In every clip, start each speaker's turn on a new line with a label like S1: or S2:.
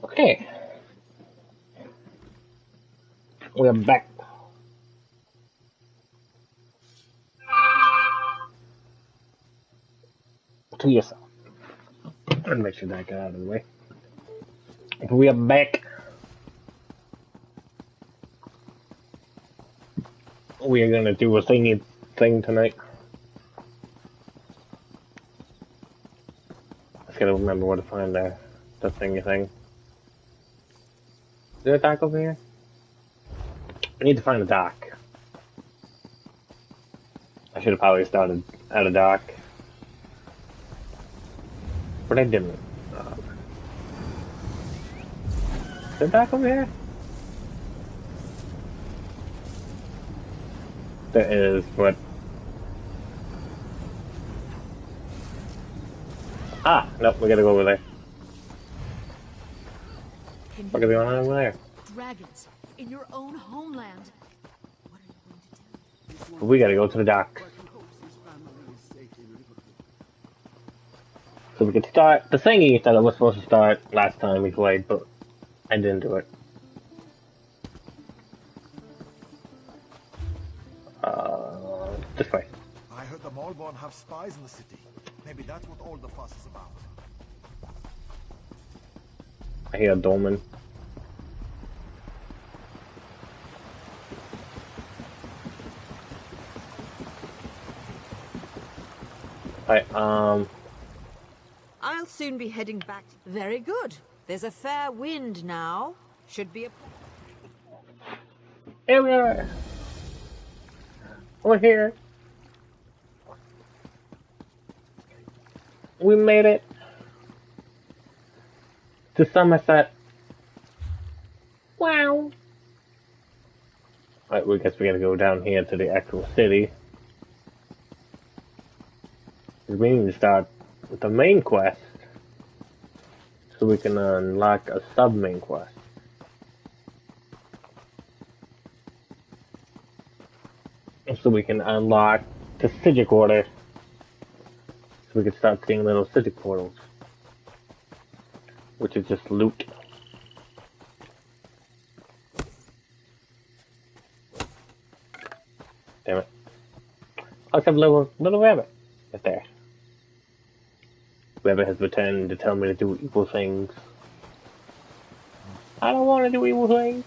S1: Okay, we are back to yourself. Let's make sure that got out of the way. We are back. We are gonna do a thingy thing tonight. I just gotta remember where to find the thingy thing. Is there a dock over here? I need to find a dock. I should have probably started at a dock, but I didn't. Is there a dock over here? There is, but nope, we gotta go over there. What are we going on over there?
S2: Dragons in your own homeland. What are you going to do?
S1: But we gotta go to the dock. So we could start the thingy that I was supposed to start last time we played, but I didn't do it. This way.
S3: I heard the Malborn have spies in the city. Maybe that's what all the fuss is about.
S1: I hear a dolmen. Alright,
S2: I'll soon be heading back. Very good. There's a fair wind now. Should be a...
S1: here we are! We're here! We made it! To Summerset! Wow! Alright, we guess we gotta go down here to the actual city. We need to start with the main quest, so we can unlock a sub-main quest. So we can unlock the Sigil Quarter, so we can start seeing little Sigil portals, which is just loot. Damn it. Let's have a little rabbit right there. Rabbit has returned to tell me to do evil things. I don't want to do evil things.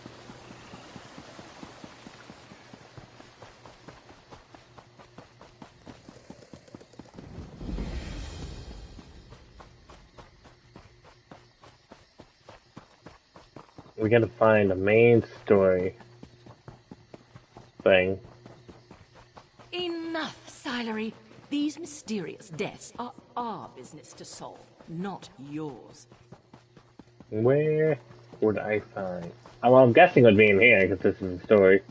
S1: We gotta find a main story thing.
S4: Enough, Silery. These mysterious deaths are our business to solve, not yours.
S1: Where would I find? Oh, well, I'm guessing it would be in here because this is a story.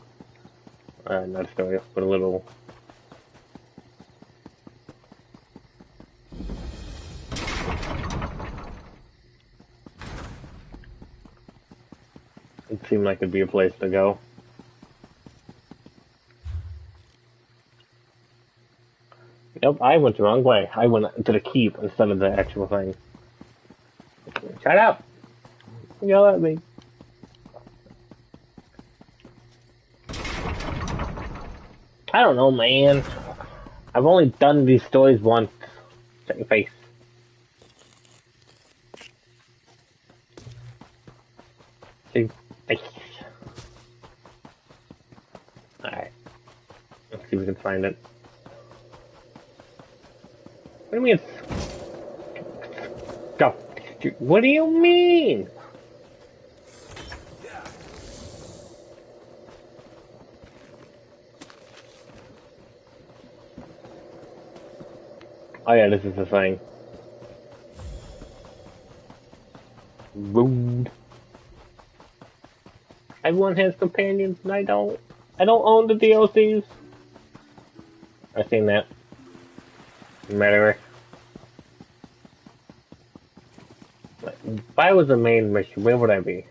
S1: Not a story, but a little. It seemed like it'd be a place to go. Nope, I went the wrong way. I went to the keep instead of the actual thing. Shut up! Yell at me. I don't know, man. I've only done these stories once. Shut your face. Alright. Let's see if we can find it. What do you mean? Go. What do you mean? Oh yeah, this is the thing. Rude. Everyone has companions and I don't. I don't own the DLCs. I've seen that. Murderer. If I was the main mission, where would I be?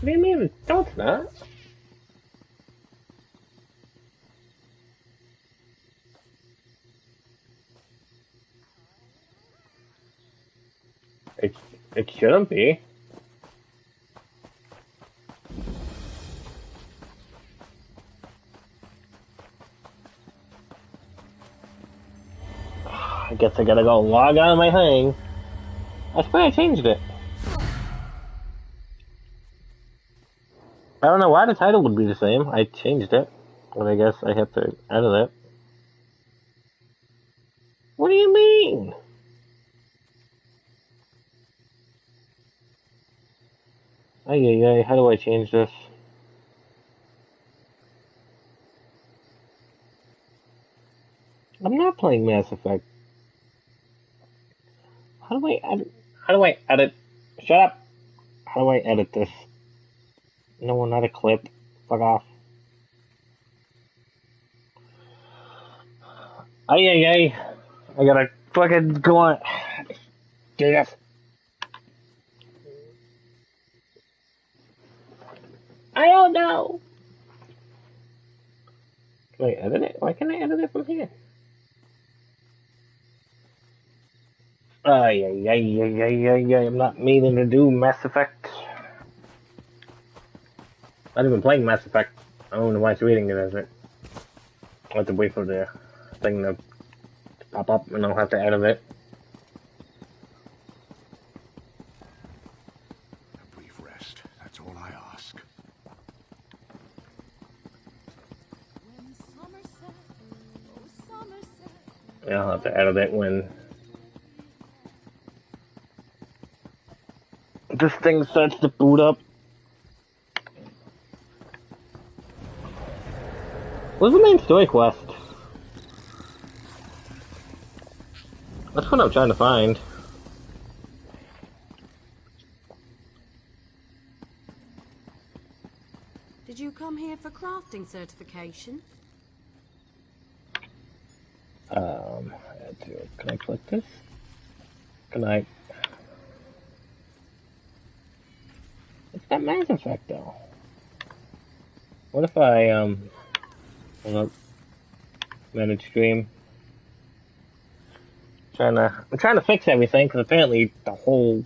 S1: What do you mean? No, it's not. It shouldn't be. I guess I gotta go log on my thing. I swear I changed it. I don't know why the title would be the same. I changed it. But I guess I have to edit it. What do you mean? Ay, how do I change this? I'm not playing Mass Effect. How do I edit? How do I edit? Shut up! How do I edit this? No, not a clip. Fuck off. Ay. I gotta fucking go on. Yes. I don't know. Can I edit it? Why can't I edit it from here? Ay. I'm not meaning to do Mass Effect. Not even playing Mass Effect. I don't know why it's reading it as it. I'll have to wait for the thing to pop up and I'll have to edit it.
S3: A brief rest, that's all I ask.
S2: When Summerset, oh Summerset.
S1: Yeah, I'll have to edit it when this thing starts to boot up. What's the main story quest? That's what I'm trying to find.
S4: Did you come here for crafting certification?
S1: Can I click this? Can I? It's not Mass Effect though. What if I hold up, manage stream? I'm trying to fix everything because apparently the whole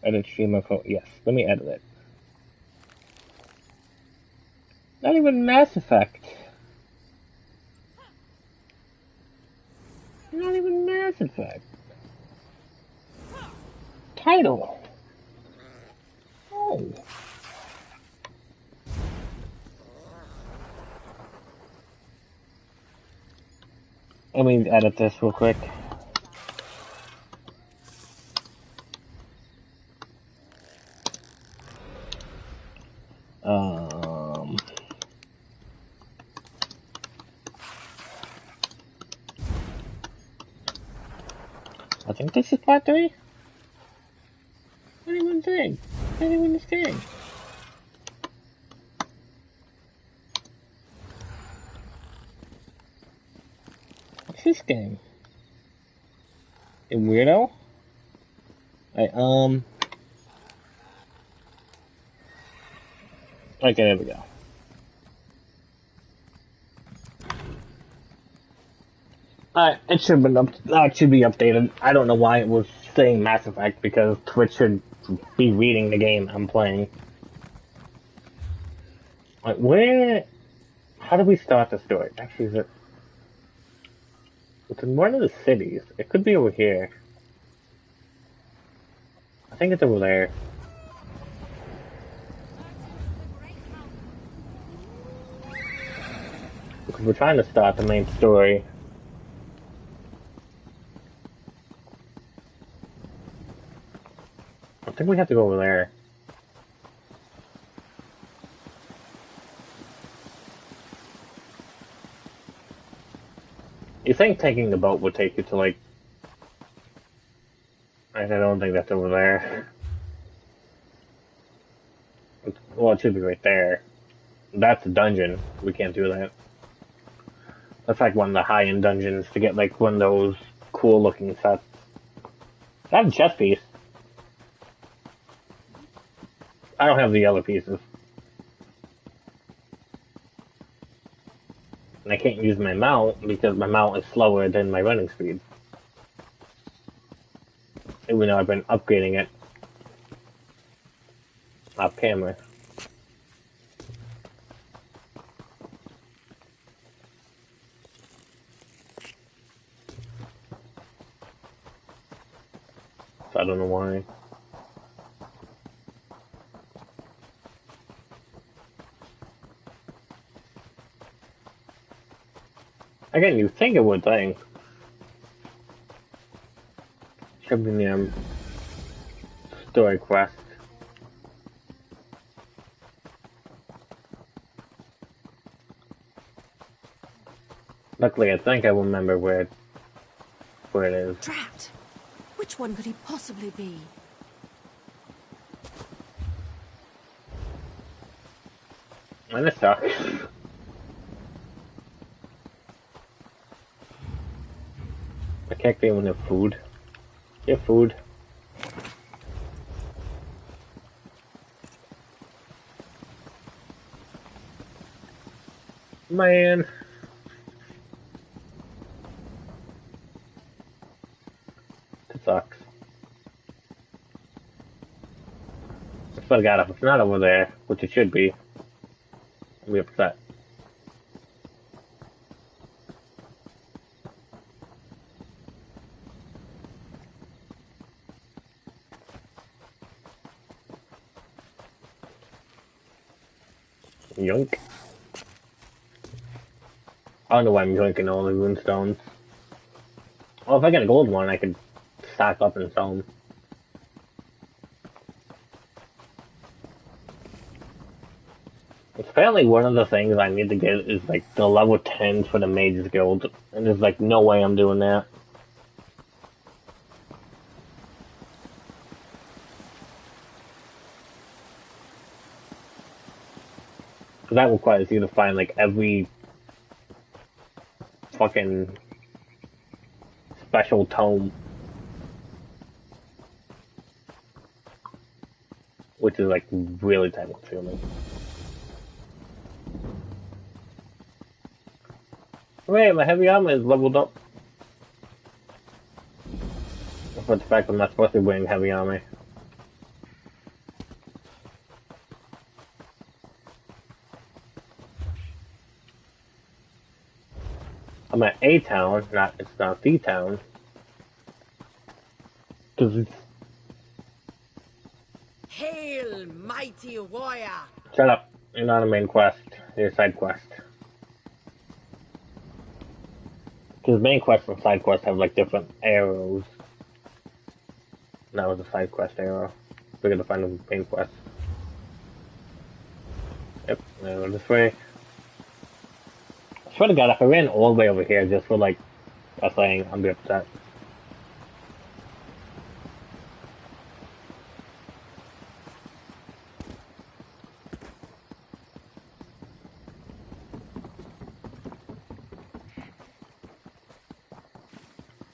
S1: edit stream info. Yes, let me edit it. Not even Mass Effect. Not even Mass Effect. Title. Oh. Let me edit this real quick. I think this is part 3. Not even thing. Not even this game. What's this game? A weirdo? Okay, there we go. It should be updated. I don't know why it was saying Mass Effect because Twitch should be reading the game I'm playing. Like, how do we start the story? Actually, it's in one of the cities. It could be over here. I think it's over there. Because we're trying to start the main story. I think we have to go over there. You think taking the boat would take you to, like... I don't think that's over there. Well, it should be right there. That's a dungeon. We can't do that. That's like one of the high-end dungeons to get, like, one of those cool-looking sets. That's a chest piece. I don't have the other pieces. And I can't use my mount because my mount is slower than my running speed. Even though I've been upgrading it off camera. So I don't know why. Again, you think it would think. Should be the story quest. Luckily, I think I remember where it is.
S4: Drat! Which one could he possibly be?
S1: And this sucks. I can't get even have food. Get food. Man. It sucks. I swear to God, if it's not over there, which it should be, I'll be upset. Yoink. I don't know why I'm yoinking all the runestones. Well, if I get a gold one, I could stack up and sell them. Apparently one of the things I need to get is like the level 10 for the Mage's Guild, and there's like no way I'm doing that. Because that requires you to find like every fucking special tome. Which is like really time consuming. Wait, my heavy armor is leveled up. For the fact I'm not supposed to be wearing heavy armor. I'm at a town, it's not the town. Cause it's...
S5: Hail, mighty warrior!
S1: Shut up, you're not a main quest, you're a side quest. Because main quest and side quest have like different arrows. That was a side quest arrow. We're gonna find the main quest. Yep, now go this way. I swear to God, if I ran all the way over here just for like a thing, I'd be upset.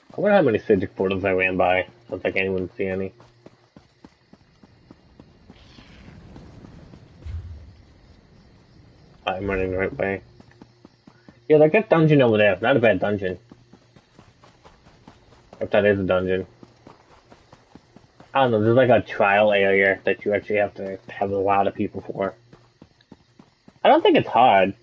S1: I wonder how many Sigil portals I ran by. I don't think anyone would see any. I'm running the right way. Yeah, like that dungeon over there, it's not a bad dungeon. If that is a dungeon. I don't know, there's like a trial area that you actually have to have a lot of people for. I don't think it's hard.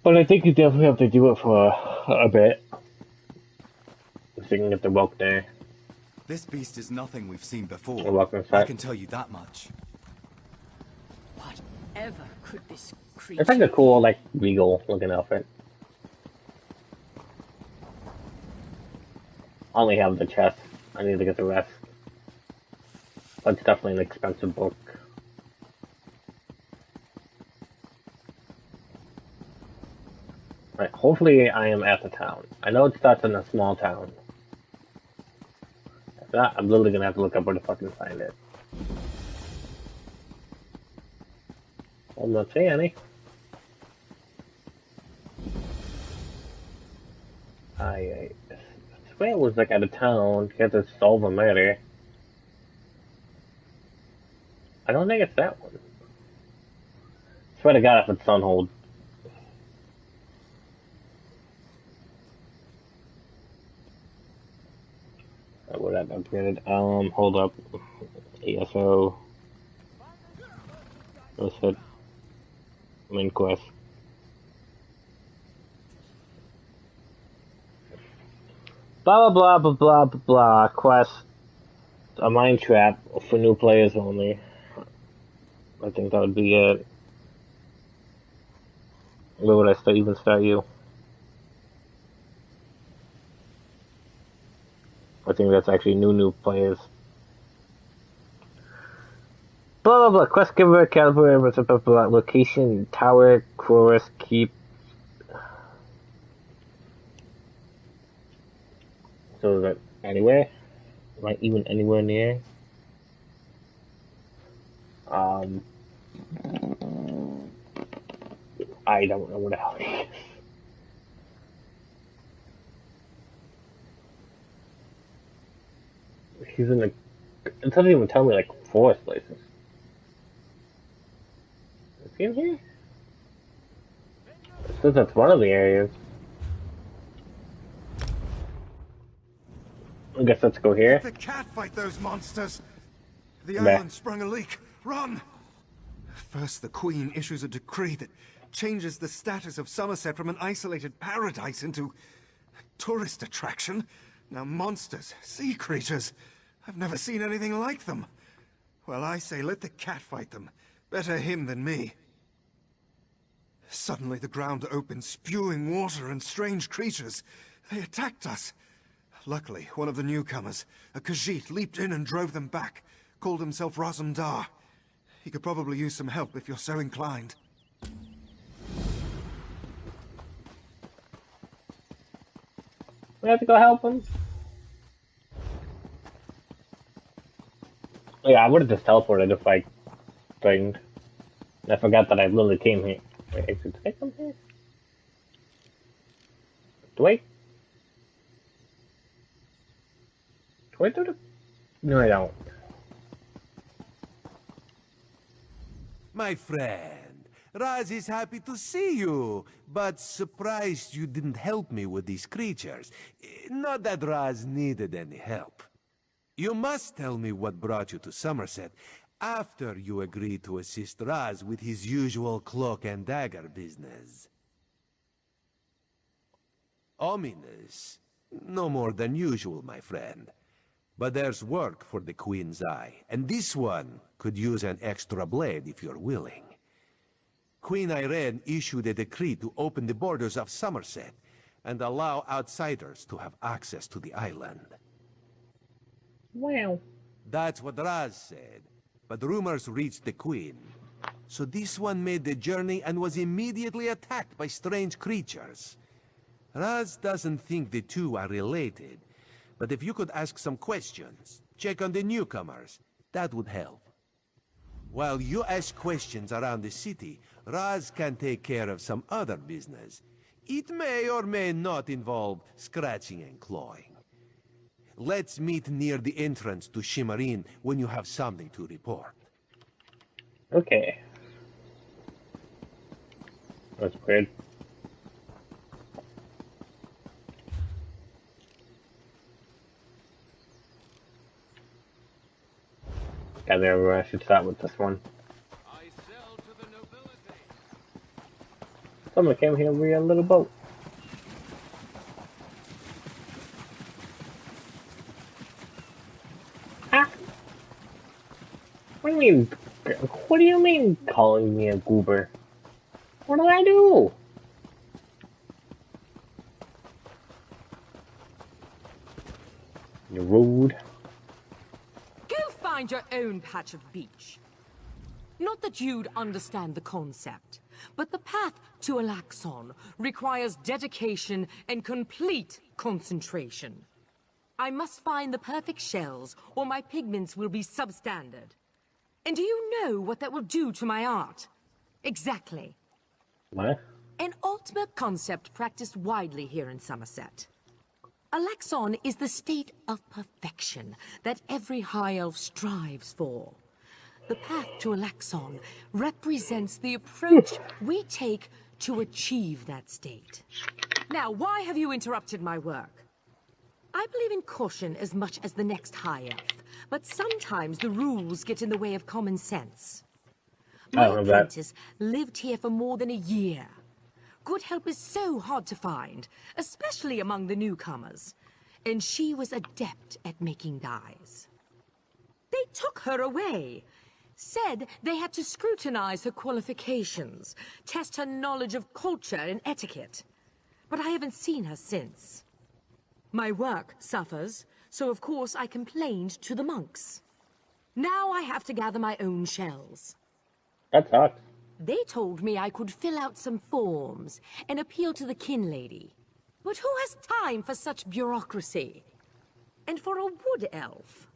S1: But I think you definitely have to do it for a bit. So you can get the bulk there.
S3: This beast is nothing we've seen before.
S1: You're welcome,
S3: I
S1: Seth.
S3: can tell you that much.
S4: Whatever could this creature
S1: It's like a cool, like, regal looking outfit. I only have the chest. I need to get the rest. But it's definitely an expensive book. Right, hopefully I am at the town. I know it starts in a small town. If not, I'm literally gonna have to look up where to fucking find it. I'm not seeing any. I swear it was like at a town, you have to solve a murder. I don't think it's that one. Swear to God if it's Sunhold. What I upgraded? Hold up. ESO. What's it? Main quest. Blah blah blah blah blah blah blah. Quest. A mine trap for new players only. I think that would be it. Where would I even start you? I think that's actually new players. Blah blah blah. Quest giver, caliber, blah blah blah. Location, tower, chorus, keep. So is that anywhere? Am I even anywhere near? I don't know what the hell it is. He's in the. It doesn't even tell me like forest places. Is he in here? It says that's one of the areas. I guess let's go here.
S3: The cat fight those monsters. The
S1: Meh.
S3: island sprung a leak. Run! First, the Queen issues a decree that changes the status of Summerset from an isolated paradise into a tourist attraction. Now monsters, sea creatures, I've never seen anything like them. Well, I say let the cat fight them. Better him than me. Suddenly the ground opened, spewing water and strange creatures. They attacked us. Luckily, one of the newcomers, a Khajiit, leaped in and drove them back. Called himself Razumdar. He could probably use some help if you're so inclined.
S1: We have to go help him. Yeah, I would have just teleported if I thinged. I forgot that I literally came here. Wait, did I come here? Wait. Wait, do the... No, I don't.
S6: My friend, Raz is happy to see you, but surprised you didn't help me with these creatures. Not that Raz needed any help. You must tell me what brought you to Summerset after you agreed to assist Raz with his usual cloak and dagger business. Ominous. No more than usual, my friend. But there's work for the Queen's eye, and this one could use an extra blade if you're willing. Queen Irene issued a decree to open the borders of Summerset and allow outsiders to have access to the island.
S1: Wow.
S6: That's what Raz said, but rumors reached the Queen. So this one made the journey and was immediately attacked by strange creatures. Raz doesn't think the two are related, but if you could ask some questions, check on the newcomers, that would help. While you ask questions around the city, Raz can take care of some other business. It may or may not involve scratching and clawing. Let's meet near the entrance to Shimmerin when you have something to report.
S1: Okay. That's weird. Yeah, there, I should start with this one.
S6: I sell to the nobility.
S1: Someone came here via a little boat. Ah! What do you mean? What do you mean calling me a goober? What did I do? You're rude.
S4: Go find your own patch of beach. Not that you'd understand the concept, but the path to Alaxon requires dedication and complete concentration. I must find the perfect shells, or my pigments will be substandard. And do you know what that will do to my art? Exactly.
S1: What?
S4: An ultimate concept practiced widely here in Summerset. Alaxon is the state of perfection that every high elf strives for. The path to Alaxon represents the approach we take to achieve that state. Now, why have you interrupted my work? I believe in caution as much as the next high elf, but sometimes the rules get in the way of common sense. My
S1: don't know that.
S4: apprentice lived here for more than a year. Good help is so hard to find, especially among the newcomers. And she was adept at making dyes. They took her away. Said they had to scrutinize her qualifications, test her knowledge of culture and etiquette. But I haven't seen her since. My work suffers, so of course I complained to the monks. Now I have to gather my own shells.
S1: That sucks.
S4: They told me I could fill out some forms and appeal to the kin lady. But who has time for such bureaucracy? And for a wood elf?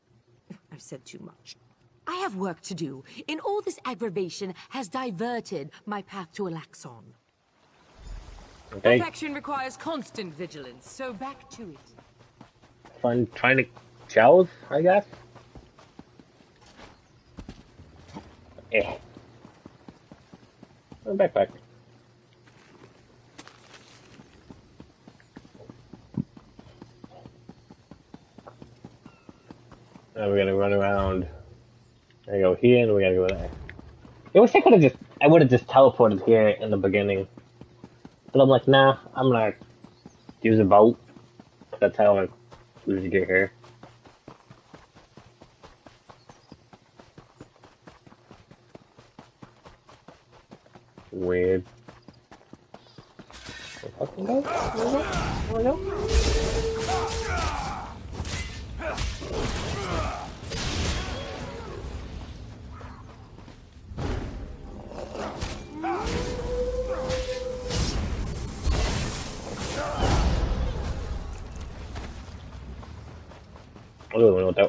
S4: I've said too much. I have work to do, and all this aggravation has diverted my path to Alaxon.
S1: Okay.
S4: Perfection requires constant vigilance, so back to it.
S1: Fun trying to shells, I guess. Eh. Backpack. Now we're gonna run around. I go here and we gotta go there. I wish I would have just teleported here in the beginning. But I'm like, nah, I'm gonna use a boat. That's how I usually get here. Weird. Fucking go? Wanna go?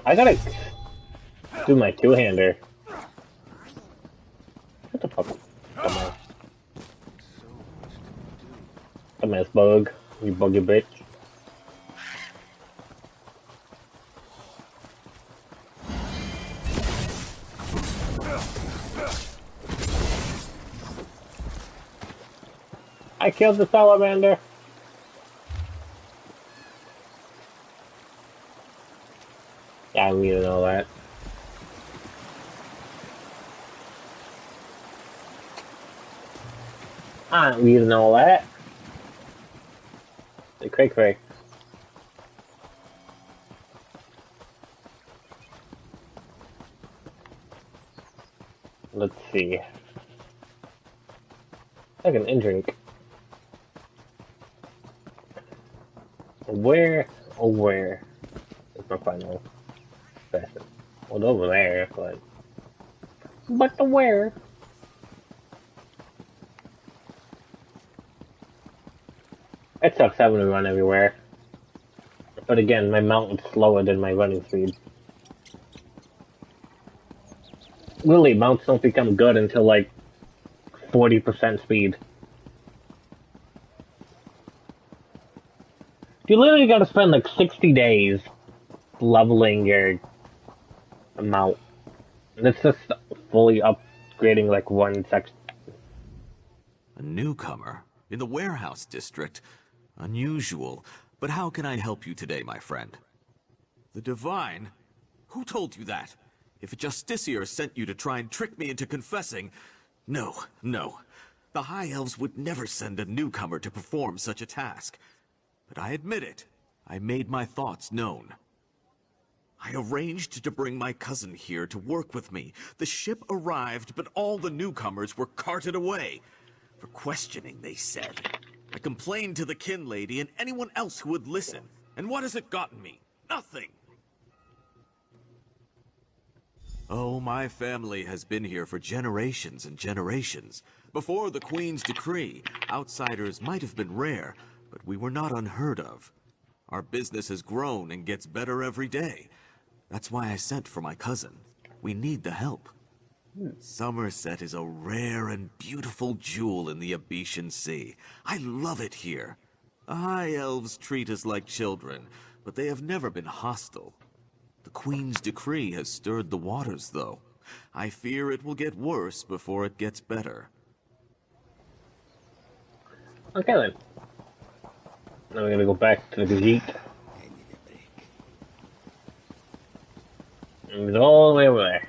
S1: I gotta do my two-hander. What the fuck? Dumbass bug. You buggy bitch. I killed the salamander. Yeah, I need to know that. I don't need to know that. The cray. Let's see. Like an drink. Where? Oh, where? It's not quite no. Well, over there, but the where? It sucks having to run everywhere. But again, my mount is slower than my running speed. Really, mounts don't become good until like 40% speed. You literally gotta spend like 60 days leveling your mount. That's just fully upgrading like one section.
S7: A newcomer in the warehouse district. Unusual. But how can I help you today, my friend? The Divine? Who told you that? If a justiciar sent you to try and trick me into confessing... No. The High Elves would never send a newcomer to perform such a task. But I admit it. I made my thoughts known. I arranged to bring my cousin here to work with me. The ship arrived, but all the newcomers were carted away. For questioning, they said. I complained to the kin lady and anyone else who would listen. And what has it gotten me? Nothing! Oh, my family has been here for generations and generations. Before the Queen's decree, outsiders might have been rare, but we were not unheard of. Our business has grown and gets better every day. That's why I sent for my cousin. We need the help. Summerset is a rare and beautiful jewel in the Abetian Sea. I love it here. The High Elves treat us like children, but they have never been hostile. The Queen's decree has stirred the waters, though. I fear it will get worse before it gets better.
S1: Okay then. Now we're gonna go back to the Gajit. He's all the way over there.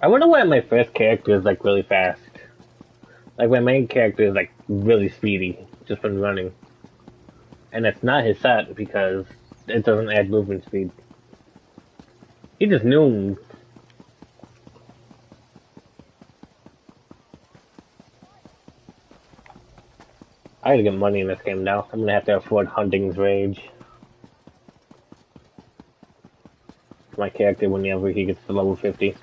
S1: I wonder why my first character is like really fast. Like my main character is like really speedy, just from running. And it's not his set because it doesn't add movement speed. He just knew. I gotta get money in this game now. I'm gonna have to afford Hunting's Rage. My character whenever he gets to level 50.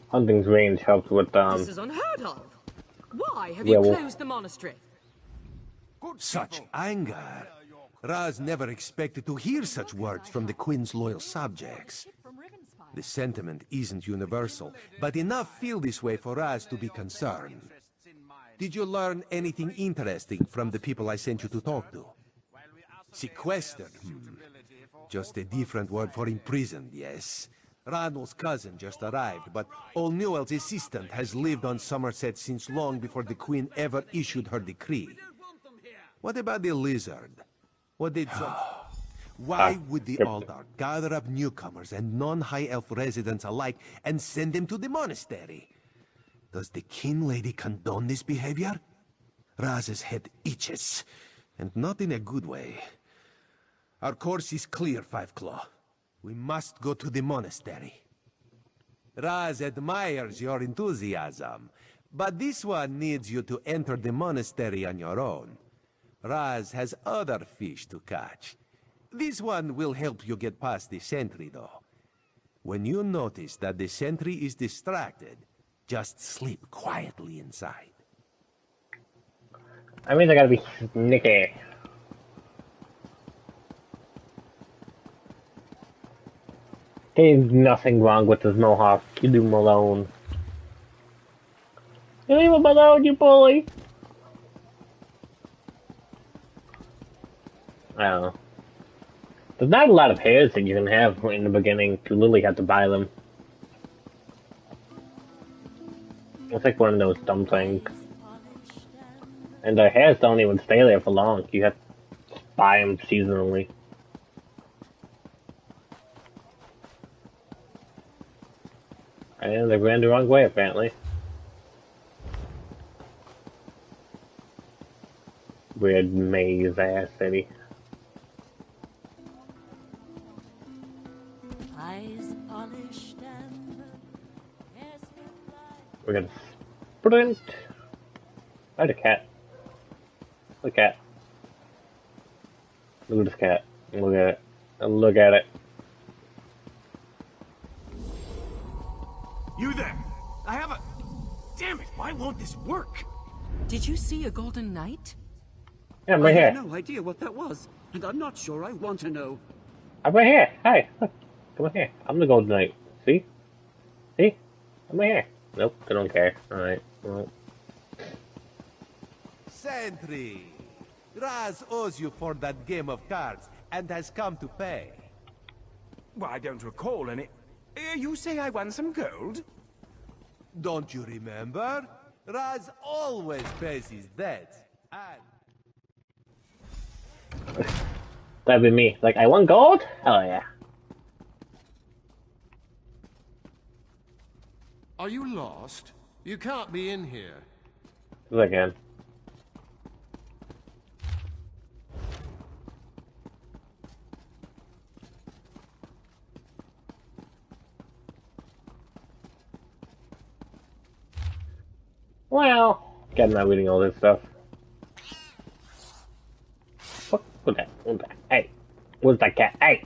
S1: Hunting's Range helps with
S4: This is unheard of. Why have you closed the monastery?
S6: Such anger. Raz never expected to hear such words from the Queen's loyal subjects. The sentiment isn't universal, but enough feel this way for Raz to be concerned. Did you learn anything interesting from the people I sent you to talk to? Sequestered? Just a different word for imprisoned, yes. Ranul's cousin just arrived, but Old Newell's assistant has lived on Summerset since long before the Queen ever issued her decree. What about the lizard? What did some... Why would the Aldar gather up newcomers and non-High Elf residents alike and send them to the monastery? Does the King Lady condone this behavior? Raz's head itches, and not in a good way. Our course is clear, Five Claw. We must go to the monastery. Raz admires your enthusiasm, but this one needs you to enter the monastery on your own. Raz has other fish to catch. This one will help you get past the sentry, though. When you notice that the sentry is distracted, just sleep quietly inside.
S1: I mean, I gotta be sneaky. There's nothing wrong with this mohawk. You leave him alone. You leave him alone, you bully! I don't know. There's not a lot of hairs that you can have in the beginning. You literally have to buy them. It's like one of those dumb things. And the hairs don't even stay there for long. You have to buy them seasonally. And they ran the wrong way, apparently. Weird maze-ass city. We're gonna sprint. There's a cat. Look at cat. Look at this cat. Look at it. And look at it.
S8: You there! I have a... Damn it, why won't this work?
S4: Did you see a golden knight?
S1: Yeah, I'm right
S9: I
S1: here.
S9: have no idea what that was, and I'm not sure I want to know.
S1: I'm right here. Hi. Look. Come on here. I'm the golden knight. See? See? I'm right here. Nope, they don't care. Alright, well.
S6: Sentry! Raz owes you for that game of cards, and has come to pay.
S8: Well, I don't recall any... you say I won some gold?
S6: Don't you remember? Raz always pays his debts, and...
S1: That'd be me. Like, I won gold? Hell yeah.
S10: Are you lost? You can't be in here.
S1: Yes, I can. Well, I'm not reading all this stuff. What was that? What was that? Hey, what's that cat? Hey!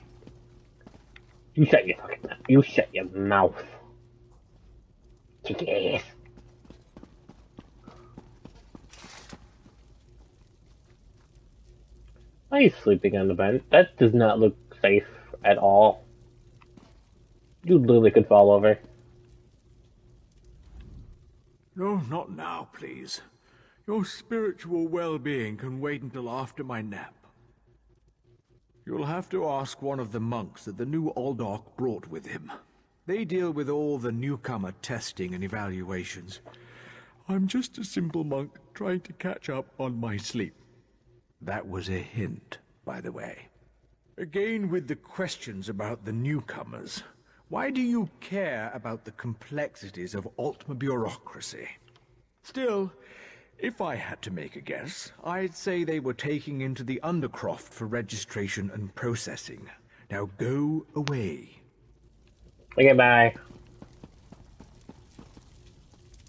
S1: You shut your fucking mouth. You shut your mouth. Kick your ass. Why are you sleeping on the bed? That does not look safe at all. You literally could fall over.
S11: No, not now, please. Your spiritual well-being can wait until after my nap. You'll have to ask one of the monks that the new Aldork brought with him. They deal with all the newcomer testing and evaluations. I'm just a simple monk trying to catch up on my sleep. That was a hint, by the way. Again with the questions about the newcomers. Why do you care about the complexities of Altma bureaucracy? Still, if I had to make a guess, I'd say they were taking into the Undercroft for registration and processing. Now go away.
S1: Okay, bye.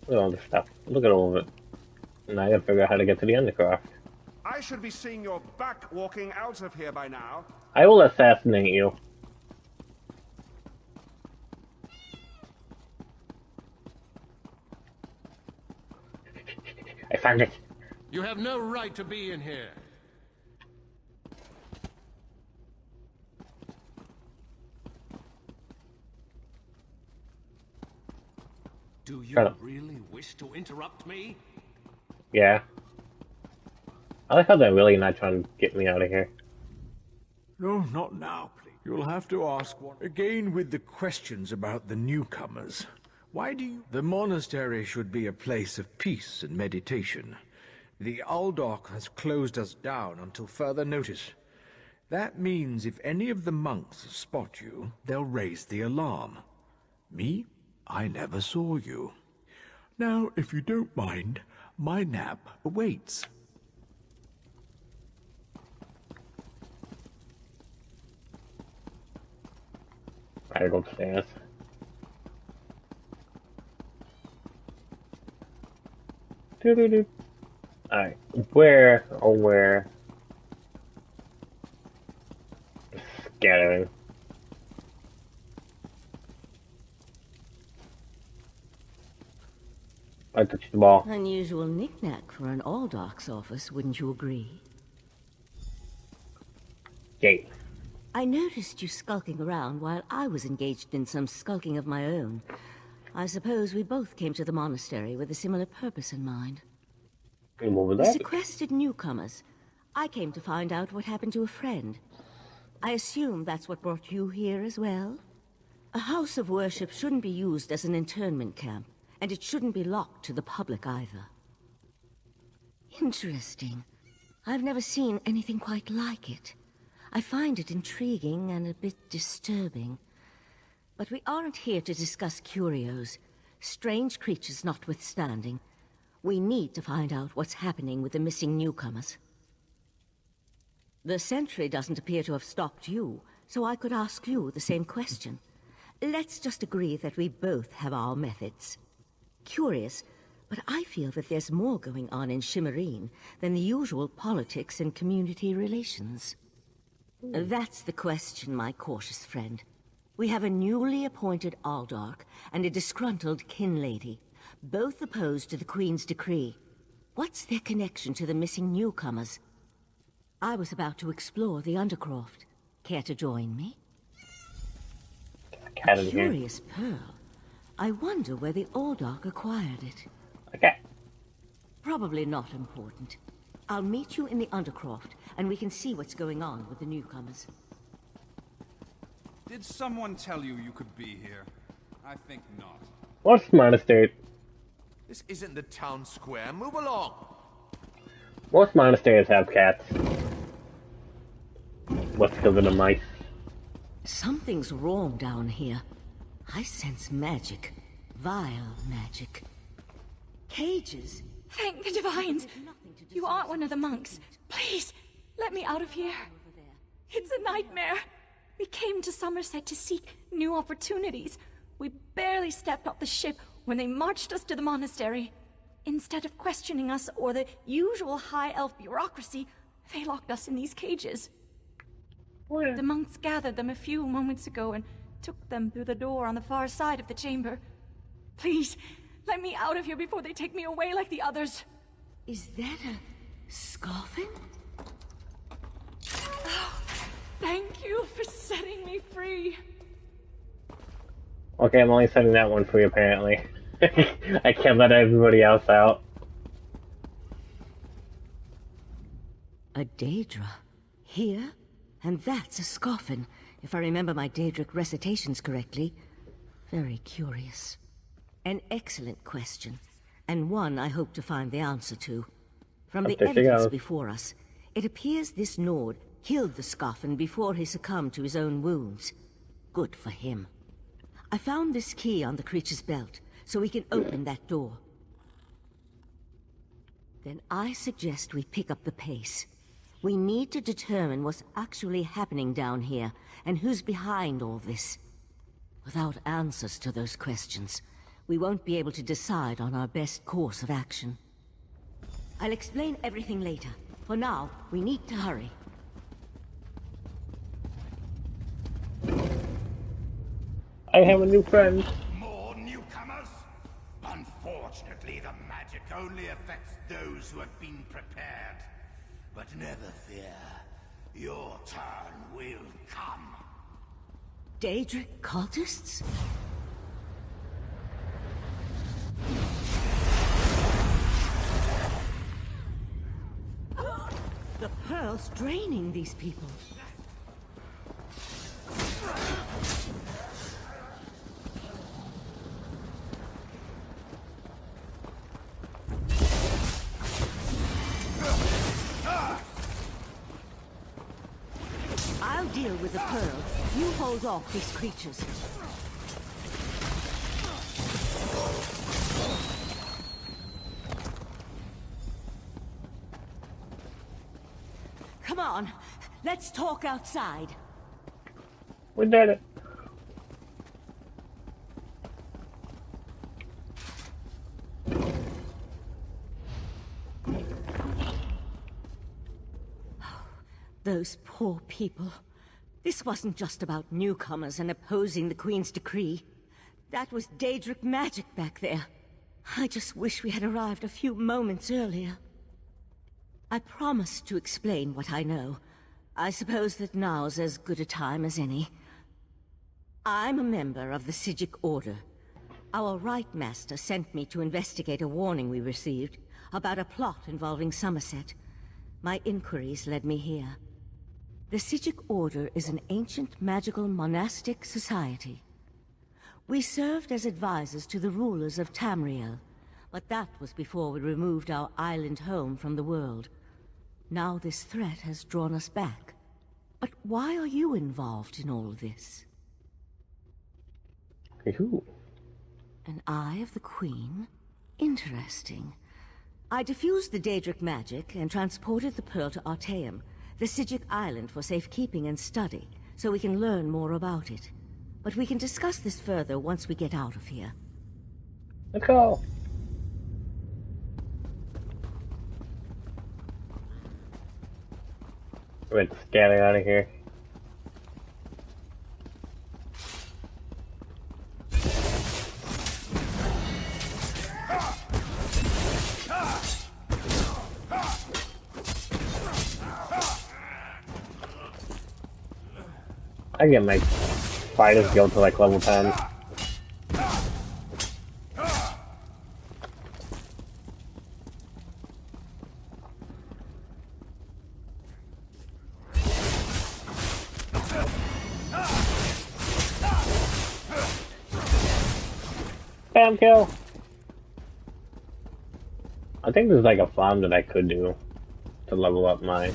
S1: Look at all this stuff. Look at all of it. Now I gotta figure out how to get to the Undercroft.
S8: I should be seeing your back walking out of here by now.
S1: I will assassinate you. I found it.
S10: You have no right to be in here. Do you really wish to interrupt me?
S1: Yeah. I like how they're really not trying to get me out of here.
S11: No, not now, please. You'll have to ask one again with the questions about the newcomers. Why do you... The monastery should be a place of peace and meditation. The Aldok has closed us down until further notice. That means if any of the monks spot you, they'll raise the alarm. Me? I never saw you. Now, if you don't mind, my nap awaits.
S1: I gotta go upstairs. Doo-doo-doo. Alright, where, oh where? Scattering. I touched the ball.
S12: Unusual knick-knack for an Aldoc's office, wouldn't you agree?
S1: Yay.
S12: I noticed you skulking around while I was engaged in some skulking of my own. I suppose we both came to the monastery with a similar purpose in mind.
S1: And what was
S12: The
S1: that?
S12: sequestered newcomers. I came to find out what happened to a friend. I assume that's what brought you here as well? A house of worship shouldn't be used as an internment camp, and it shouldn't be locked to the public either. Interesting. I've never seen anything quite like it. I find it intriguing and a bit disturbing. But we aren't here to discuss curios. Strange creatures notwithstanding, we need to find out what's happening with the missing newcomers. The sentry doesn't appear to have stopped you, so I could ask you the same question. Let's just agree that we both have our methods. Curious, but I feel that there's more going on in Shimmerine than the usual politics and community relations. That's the question, my cautious friend. We have a newly appointed Aldark and a disgruntled kin lady, both opposed to the Queen's decree. What's their connection to the missing newcomers? I was about to explore the Undercroft. Care to join me? A curious pearl. I wonder where the Aldark acquired it.
S1: Okay.
S12: Probably not important. I'll meet you in the Undercroft, and we can see what's going on with the newcomers.
S13: Did someone tell you you could be here? I think not.
S1: What's monastery?
S6: This isn't the town square. Move along.
S1: Most monasteries have cats. What's because of the mice?
S12: Something's wrong down here. I sense magic. Vile magic. Cages.
S2: Thank the Divines! You aren't one of the monks. Please, let me out of here. It's a nightmare. We came to Summerset to seek new opportunities. We barely stepped off the ship when they marched us to the monastery. Instead of questioning us or the usual high elf bureaucracy, they locked us in these cages. The monks gathered them a few moments ago and took them through the door on the far side of the chamber. Please, let me out of here before they take me away like the others.
S12: Is that a scoffin?
S2: Oh, thank you for setting me free.
S1: Okay, I'm only setting that one free apparently. I can't let everybody else out.
S12: A Daedra. Here? And that's a scoffin, if I remember my Daedric recitations correctly. Very curious. An excellent question, and one I hope to find the answer to. From the evidence before us, It appears this Nord killed the Scoffin before he succumbed to his own wounds. Good for him. I found this key on the creature's belt, so we can open that door. Then I suggest we pick up the pace. We need to determine what's actually happening down here, and who's behind all this. Without answers to those questions, we won't be able to decide on our best course of action. I'll explain everything later. For now, we need to hurry.
S1: I have a new friend.
S14: More newcomers? Unfortunately, the magic only affects those who have been prepared. But never fear. Your turn will come.
S12: Daedric cultists? The Pearl's draining these people. I'll deal with the Pearl. You hold off these creatures. Come on, let's talk outside.
S1: We did it.
S12: Those poor people. This wasn't just about newcomers and opposing the Queen's decree. That was Daedric magic back there. I just wish we had arrived a few moments earlier. I promised to explain what I know. I suppose that now's as good a time as any. I'm a member of the Psijic Order. Our Right Master sent me to investigate a warning we received about a plot involving Summerset. My inquiries led me here. The Psijic Order is an ancient magical monastic society. We served as advisors to the rulers of Tamriel, but that was before we removed our island home from the world. Now this threat has drawn us back. But why are you involved in all this?
S1: Who?
S12: An Eye of the Queen? Interesting. I diffused the Daedric magic and transported the pearl to Artaeum, the Psijic island, for safekeeping and study, so we can learn more about it. But we can discuss this further once we get out of here.
S1: Let's go. We're getting out of here. I get my fighter's guild to like level 10. Bam kill! I think there's like a farm that I could do to level up my...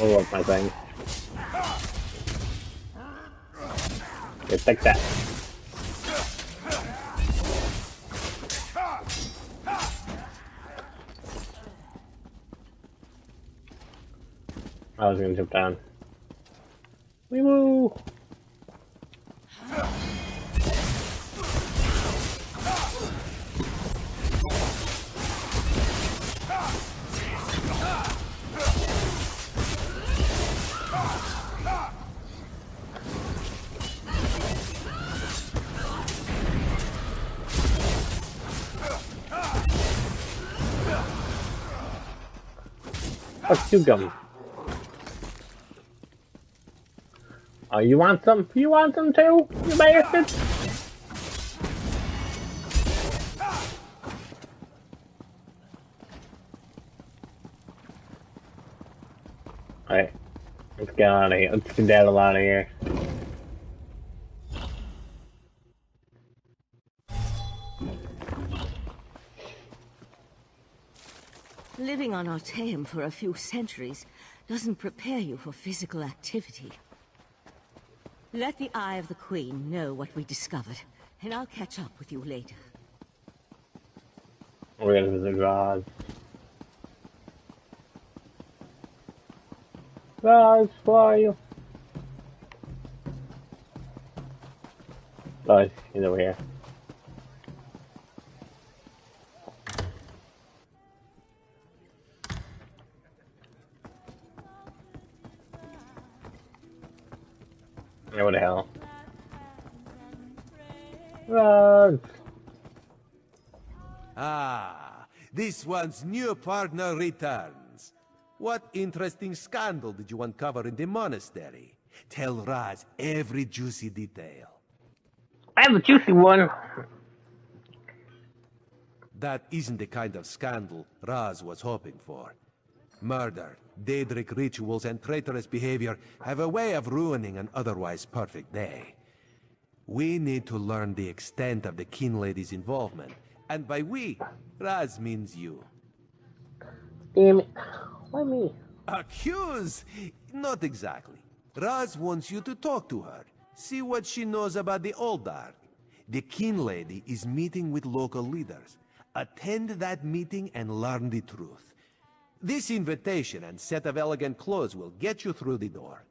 S1: level up my thing. Yeah, take that. I was gonna jump down. Wee woo! Fuck you, gum. Oh, you want some? You want some too, you bastard? Alright, let's get out of here. Let's skedaddle out of here.
S12: Living on Artaeum for a few centuries doesn't prepare you for physical activity. Let the Eye of the Queen know what we discovered, and I'll catch up with you later.
S1: We're gonna visit Roz. Roz, where are you? Oh, he's over here. Yeah, what the hell? Roz!
S6: Ah, this one's new partner returns. What interesting scandal did you uncover in the monastery? Tell Raz every juicy detail.
S1: I have a juicy one.
S6: That isn't the kind of scandal Raz was hoping for. Murder, Daedric rituals, and traitorous behavior have a way of ruining an otherwise perfect day. We need to learn the extent of the Kin Lady's involvement. And by we, Raz means you.
S1: Damn it. Why me?
S6: Accuse? Not exactly. Raz wants you to talk to her. See what she knows about the Oldar. The Kin Lady is meeting with local leaders. Attend that meeting and learn the truth. This invitation and set of elegant clothes will get you through the door.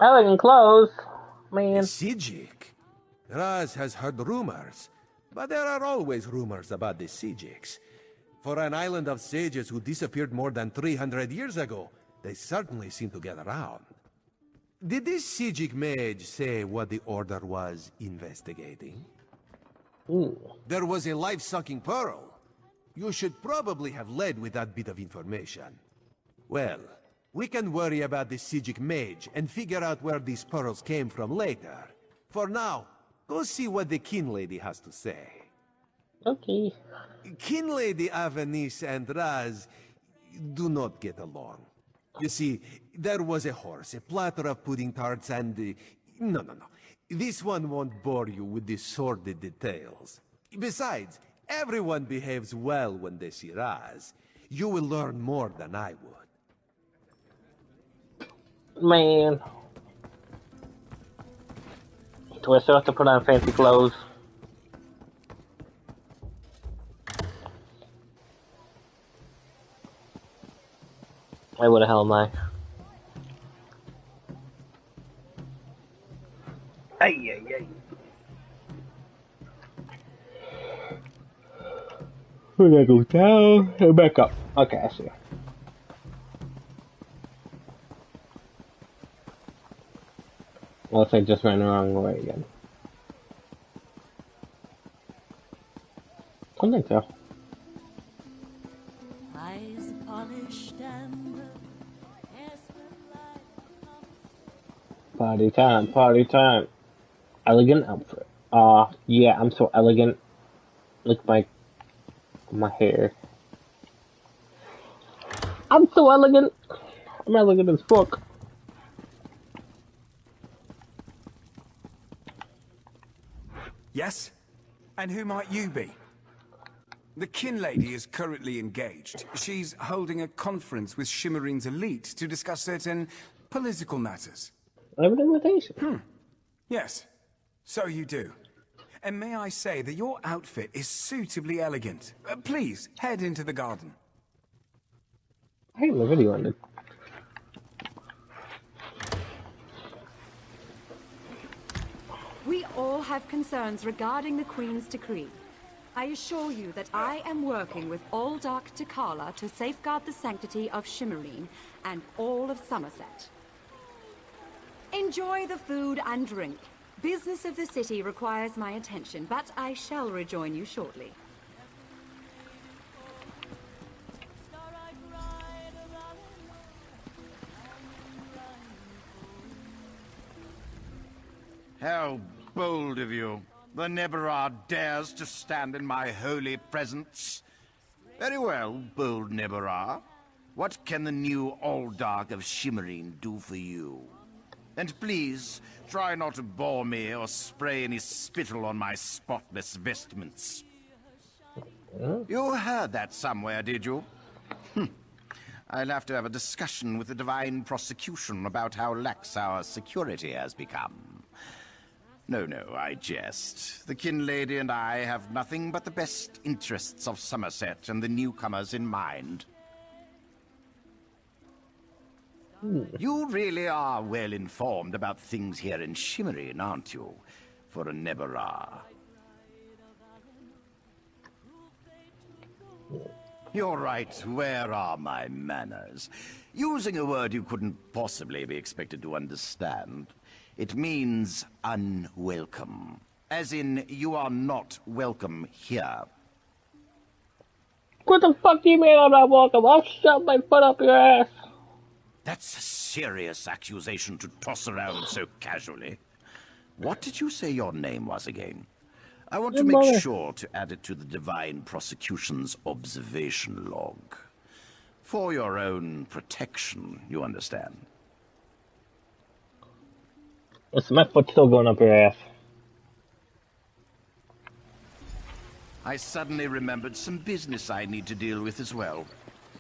S1: Elegant clothes? Man.
S6: Sijik? Raz has heard rumors, but there are always rumors about the Sijiks. For an island of sages who disappeared more than 300 years ago, they certainly seem to get around. Did this Sijik mage say what the Order was investigating?
S1: Ooh.
S6: There was a life-sucking pearl. You should probably have led with that bit of information. Well, we can worry about the Sijik mage and figure out where these pearls came from later. For now, go see what the Kin Lady has to say.
S1: Okay.
S6: Kin Lady Avanice and Raz do not get along. You see, there was a horse, a platter of pudding tarts, and... No. This one won't bore you with the sordid details. Besides, everyone behaves well when they see Raz. You will learn more than I would.
S1: Man. Do I still have to put on fancy clothes? Why, what the hell am I? Ay. We're gonna go down and back up. Okay, I see. Unless I just ran the wrong way again. I don't think so.
S2: Eyes polished and
S1: Party time, party time. Elegant outfit. Yeah, I'm so elegant. Look my hair. I'm so elegant. I'm elegant as fuck.
S8: Yes? And who might you be? The Kin Lady is currently engaged. She's holding a conference with Shimmerine's elite to discuss certain political matters.
S1: I have an invitation.
S8: Yes, so you do. And may I say that your outfit is suitably elegant. Please, head into the garden.
S1: I hate my video ended.
S15: We all have concerns regarding the Queen's decree. I assure you that I am working with all Dark Takala to safeguard the sanctity of Shimmerine and all of Summerset. Enjoy the food and drink. Business of the city requires my attention, but I shall rejoin you shortly.
S14: How bold of you. The Neberah dares to stand in my holy presence. Very well, bold Neberah. What can the new Alldark of Shimmerine do for you? And please, try not to bore me or spray any spittle on my spotless vestments. You heard that somewhere, did you? I'll have to have a discussion with the Divine Prosecution about how lax our security has become. No, I jest. The Kin Lady and I have nothing but the best interests of Summerset and the newcomers in mind. You really are well informed about things here in Shimmerine, aren't you? For a Nebera. You're right, where are my manners? Using a word you couldn't possibly be expected to understand. It means unwelcome. As in, you are not welcome here.
S1: What the fuck do you mean I'm not welcome? I'll shove my foot up your ass.
S14: That's a serious accusation to toss around so casually. What did you say your name was again? I want to make sure to add it to the Divine Prosecution's observation log. For your own protection, you understand.
S1: Listen, my foot's still going up your ass.
S14: I suddenly remembered some business I need to deal with as well.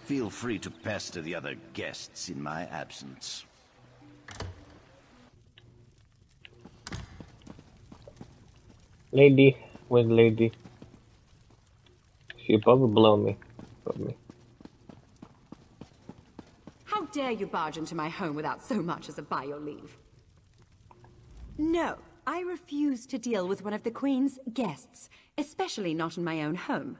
S14: Feel free to pester the other guests in my absence.
S1: Lady, where's the lady? She above or below me? Above me.
S15: How dare you barge into my home without so much as a by your leave? No, I refuse to deal with one of the Queen's guests, especially not in my own home.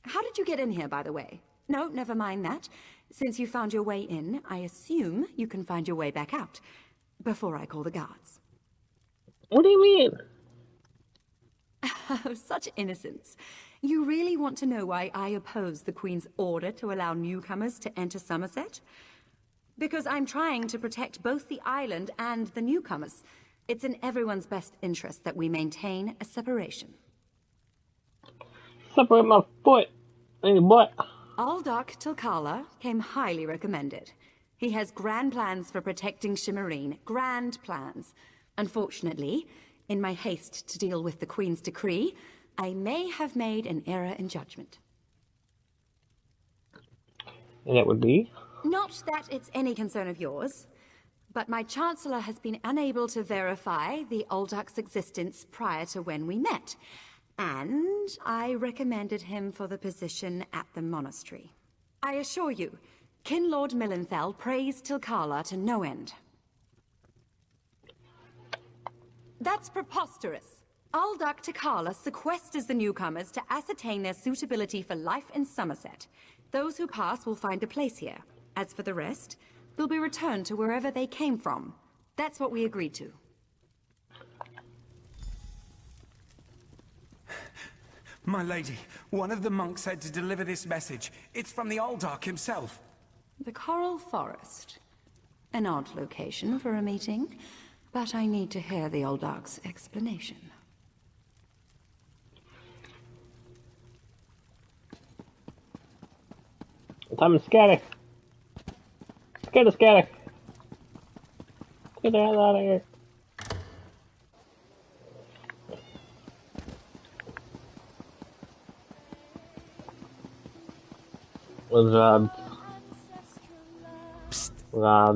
S15: How did you get in here, by the way? No, never mind that. Since you found your way in, I assume you can find your way back out. Before I call the guards.
S1: What do you mean?
S15: Oh, such innocence. You really want to know why I oppose the Queen's order to allow newcomers to enter Summerset? Because I'm trying to protect both the island and the newcomers. It's in everyone's best interest that we maintain a separation.
S1: Separate my foot. Hey, what?
S15: Aldark Tilkala came highly recommended. He has grand plans for protecting Shimmerine. Grand plans. Unfortunately, in my haste to deal with the Queen's decree, I may have made an error in judgment.
S1: And it would be?
S15: Not that it's any concern of yours, but my Chancellor has been unable to verify the Aldark's existence prior to when we met. And I recommended him for the position at the monastery. I assure you, Kin Lord Millenthal praised Tilkala to no end. That's preposterous. Aldark Tilkala sequesters the newcomers to ascertain their suitability for life in Summerset. Those who pass will find a place here. As for the rest, they'll be returned to wherever they came from. That's what we agreed to.
S8: My lady, one of the monks said to deliver this message. It's from the Aldark himself.
S15: The Coral Forest. An odd location for a meeting, but I need to hear the Aldark's explanation.
S1: Time to scatter. Scatter. Get the hell out of here.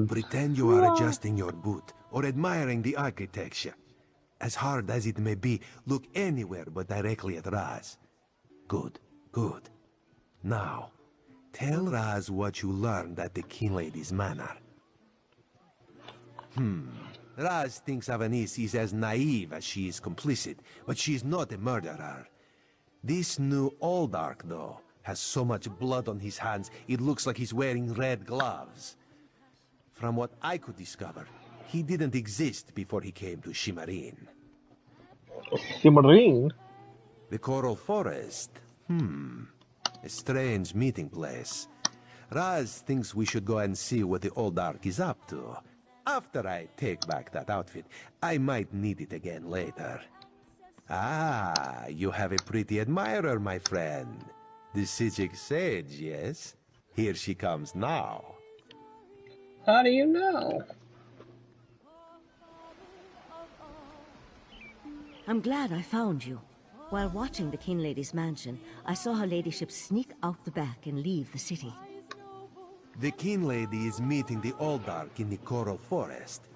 S6: Pretend you are adjusting your boot or admiring the architecture. As hard as it may be, look anywhere but directly at Raz. Good. Now, tell Raz what you learned at the King Lady's manor. Raz thinks Avanis is as naive as she is complicit, but she is not a murderer. This new Aldark, though, has so much blood on his hands, it looks like he's wearing red gloves. From what I could discover, he didn't exist before he came to Shimmerine.
S1: Shimmerine?
S6: The Coral Forest? A strange meeting place. Raz thinks we should go and see what the Aldark is up to. After I take back that outfit, I might need it again later. Ah, you have a pretty admirer, my friend. The Sijic Sage, yes? Here she comes now.
S1: How do you know?
S12: I'm glad I found you. While watching the King Lady's mansion, I saw her ladyship sneak out the back and leave the city.
S6: The King Lady is meeting the Aldark in the Coral Forest.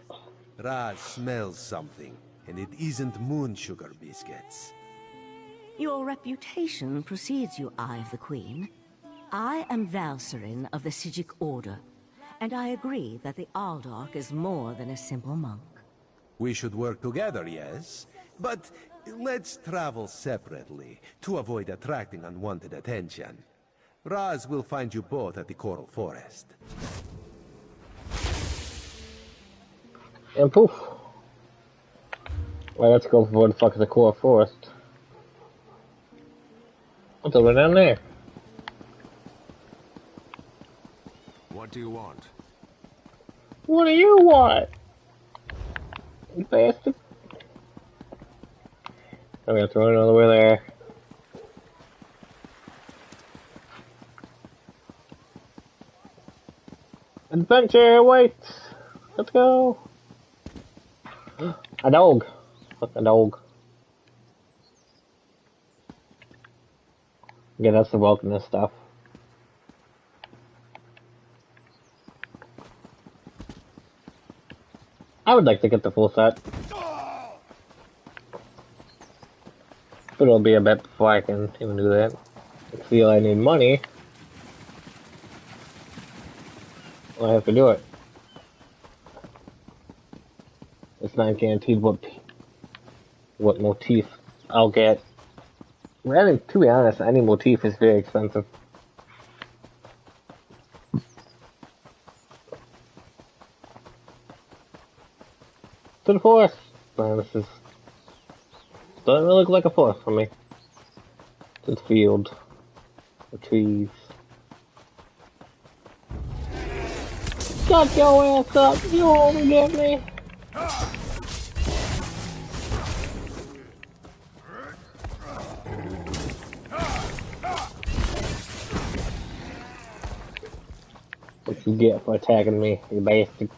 S6: Raz smells something, and it isn't moon sugar biscuits.
S12: Your reputation precedes you, Eye of the Queen. I am Valcerin of the Sijic Order, and I agree that the Aldark is more than a simple monk.
S6: We should work together, yes? But let's travel separately, to avoid attracting unwanted attention. Raz will find you both at the Coral Forest.
S1: And poof. Well, let's go for the fuck is the Coral Forest. What's over down there?
S11: What do you want?
S1: What do you want? You bastard. I'm gonna throw it all the way there. Adventure awaits! Let's go! A dog! Fuck a dog. Yeah, that's the wilderness stuff. I would like to get the full set. But it'll be a bit before I can even do that. I feel I need money. Well, I have to do it. It's not guaranteed what motif I'll get. I think, to be honest, any motif is very expensive. To the forest! Man, this is... doesn't really look like a forest for me. It's a field. The trees. Shut your ass up! You won't get me! What you get for attacking me, you bastard.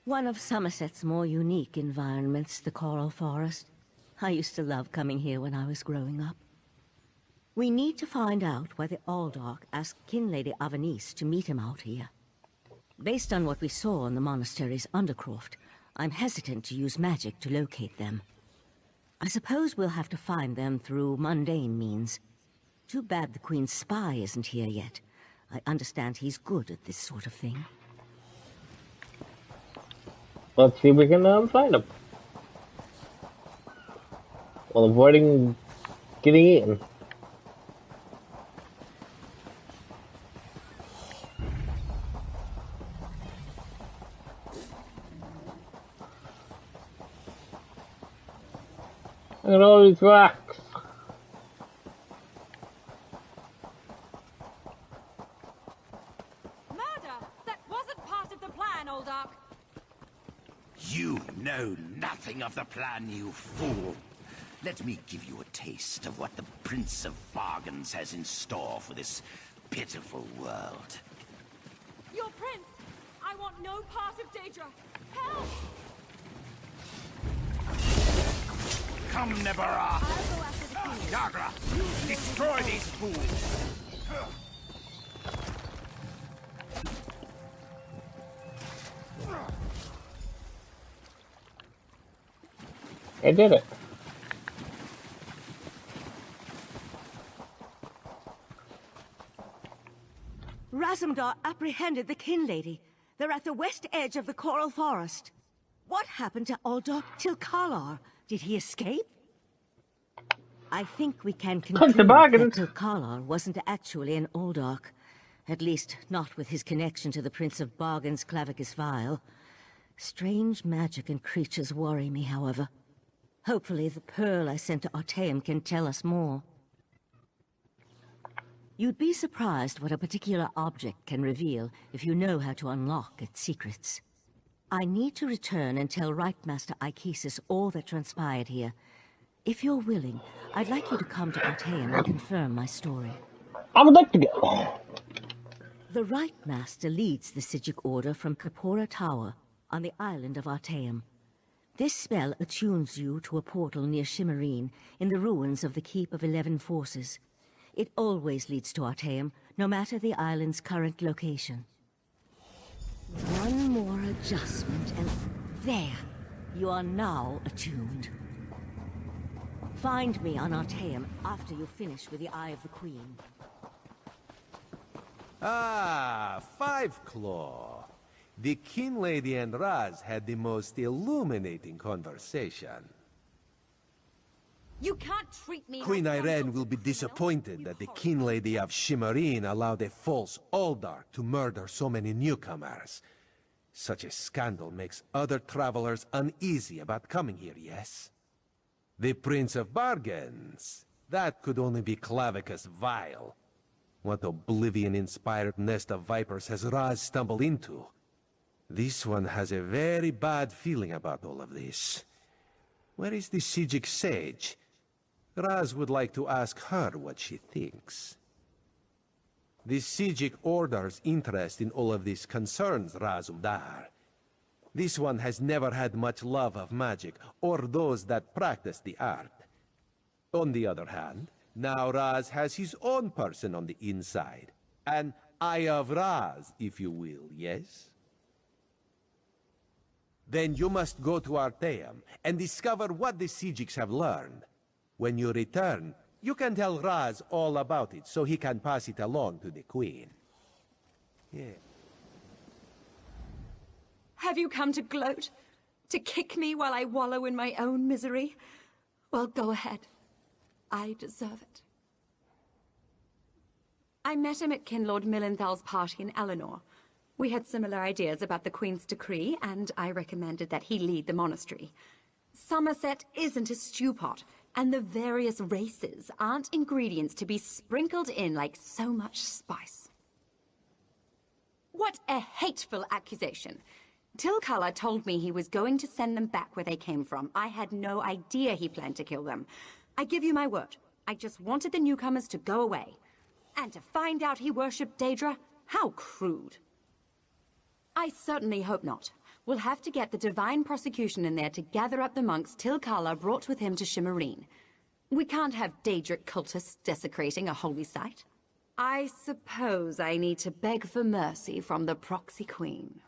S12: One of Summerset's more unique environments, the Coral Forest. I used to love coming here when I was growing up. We need to find out why the Aldark asked King Lady Avanice to meet him out here. Based on what we saw in the monastery's undercroft, I'm hesitant to use magic to locate them. I suppose we'll have to find them through mundane means. Too bad the Queen's spy isn't here yet. I understand he's good at this sort of thing.
S1: Let's see if we can find them. While avoiding getting eaten. Look at all these rocks.
S4: Murder! That wasn't part of the plan, Aldark.
S14: You know nothing of the plan, you fool. Let me give you a taste of what the Prince of Bargains has in store for this pitiful world.
S4: Your prince! I want no part of Daedra! Help!
S14: Come, Nebara! Yagra! Destroy these fools!
S1: I did it.
S12: Razumdar apprehended the Kin Lady. They're at the west edge of the Coral Forest. What happened to Aldark Tilkalar? Did he escape? I think we can conclude that Tilkalar wasn't actually an Aldark. At least, not with his connection to the Prince of Bargain's Clavicus Vial. Strange magic and creatures worry me, however. Hopefully the pearl I sent to Artaeum can tell us more. You'd be surprised what a particular object can reveal if you know how to unlock its secrets. I need to return and tell Rightmaster Ikesis all that transpired here. If you're willing, I'd like you to come to Artaeum and confirm my story.
S1: I would like to go.
S12: The Rightmaster leads the Sijic Order from Kapora Tower on the island of Artaeum. This spell attunes you to a portal near Shimmerine, in the ruins of the Keep of 11 Forces. It always leads to Artaeum, no matter the island's current location. One more adjustment and there! You are now attuned. Find me on Artaeum after you finish with the Eye of the Queen.
S6: Ah, Five Claw. The King Lady and Raz had the most illuminating conversation.
S15: You can't treat me
S6: Queen
S15: like
S6: Irene will be disappointed that the King Lady of Shimmerine allowed a false Aldark to murder so many newcomers. Such a scandal makes other travelers uneasy about coming here, yes? The Prince of Bargains. That could only be Clavicus Vile. What oblivion-inspired nest of vipers has Raz stumbled into? This one has a very bad feeling about all of this. Where is the Sijic sage? Raz would like to ask her what she thinks. The Sijic Order's interest in all of this concerns Raz Udar. This one has never had much love of magic, or those that practice the art. On the other hand, now Raz has his own person on the inside. An Eye of Raz, if you will, yes? Then you must go to Artaeum and discover what the Sijics have learned. When you return, you can tell Raz all about it so he can pass it along to the Queen. Yeah.
S15: Have you come to gloat? To kick me while I wallow in my own misery? Well, go ahead. I deserve it. I met him at Kinlord Millenthal's party in Eleanor. We had similar ideas about the Queen's decree, and I recommended that he lead the monastery. Summerset isn't a stew pot, and the various races aren't ingredients to be sprinkled in like so much spice. What a hateful accusation! Tilkala told me he was going to send them back where they came from. I had no idea he planned to kill them. I give you my word. I just wanted the newcomers to go away. And to find out he worshipped Daedra? How crude. I certainly hope not. We'll have to get the Divine Prosecution in there to gather up the monks Tilkala brought with him to Shimmerine. We can't have Daedric cultists desecrating a holy site. I suppose I need to beg for mercy from the Proxy Queen.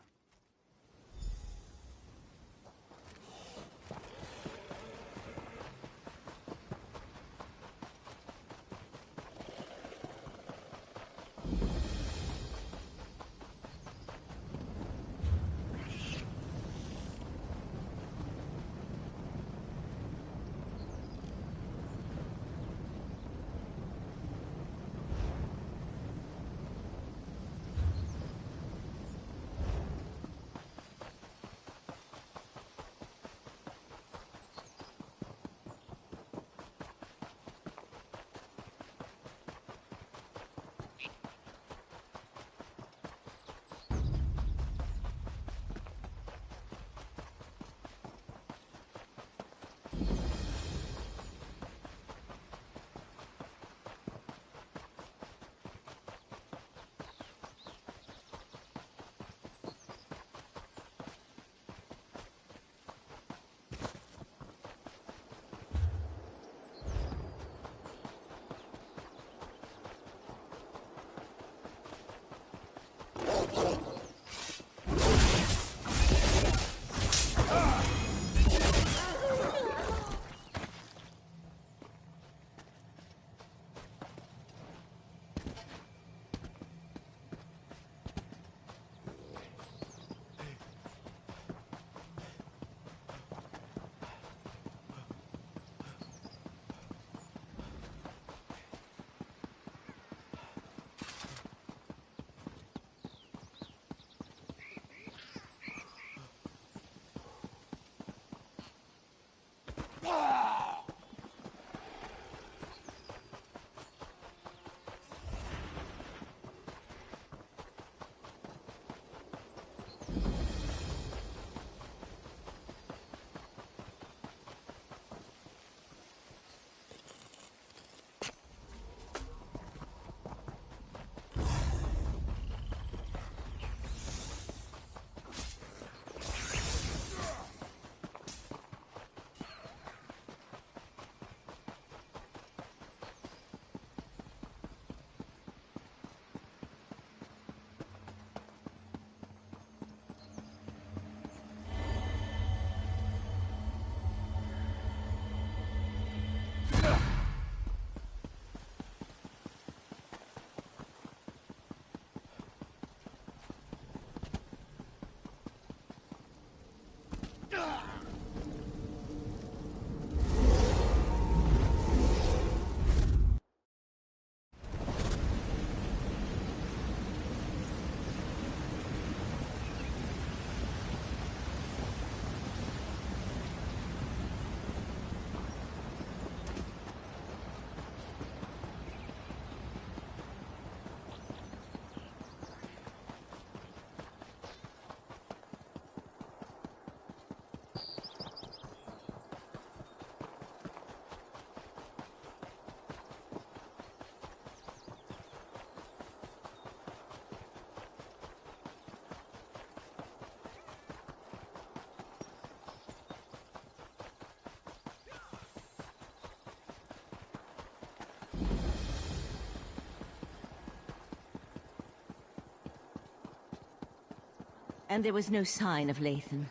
S12: And there was no sign of Lathan.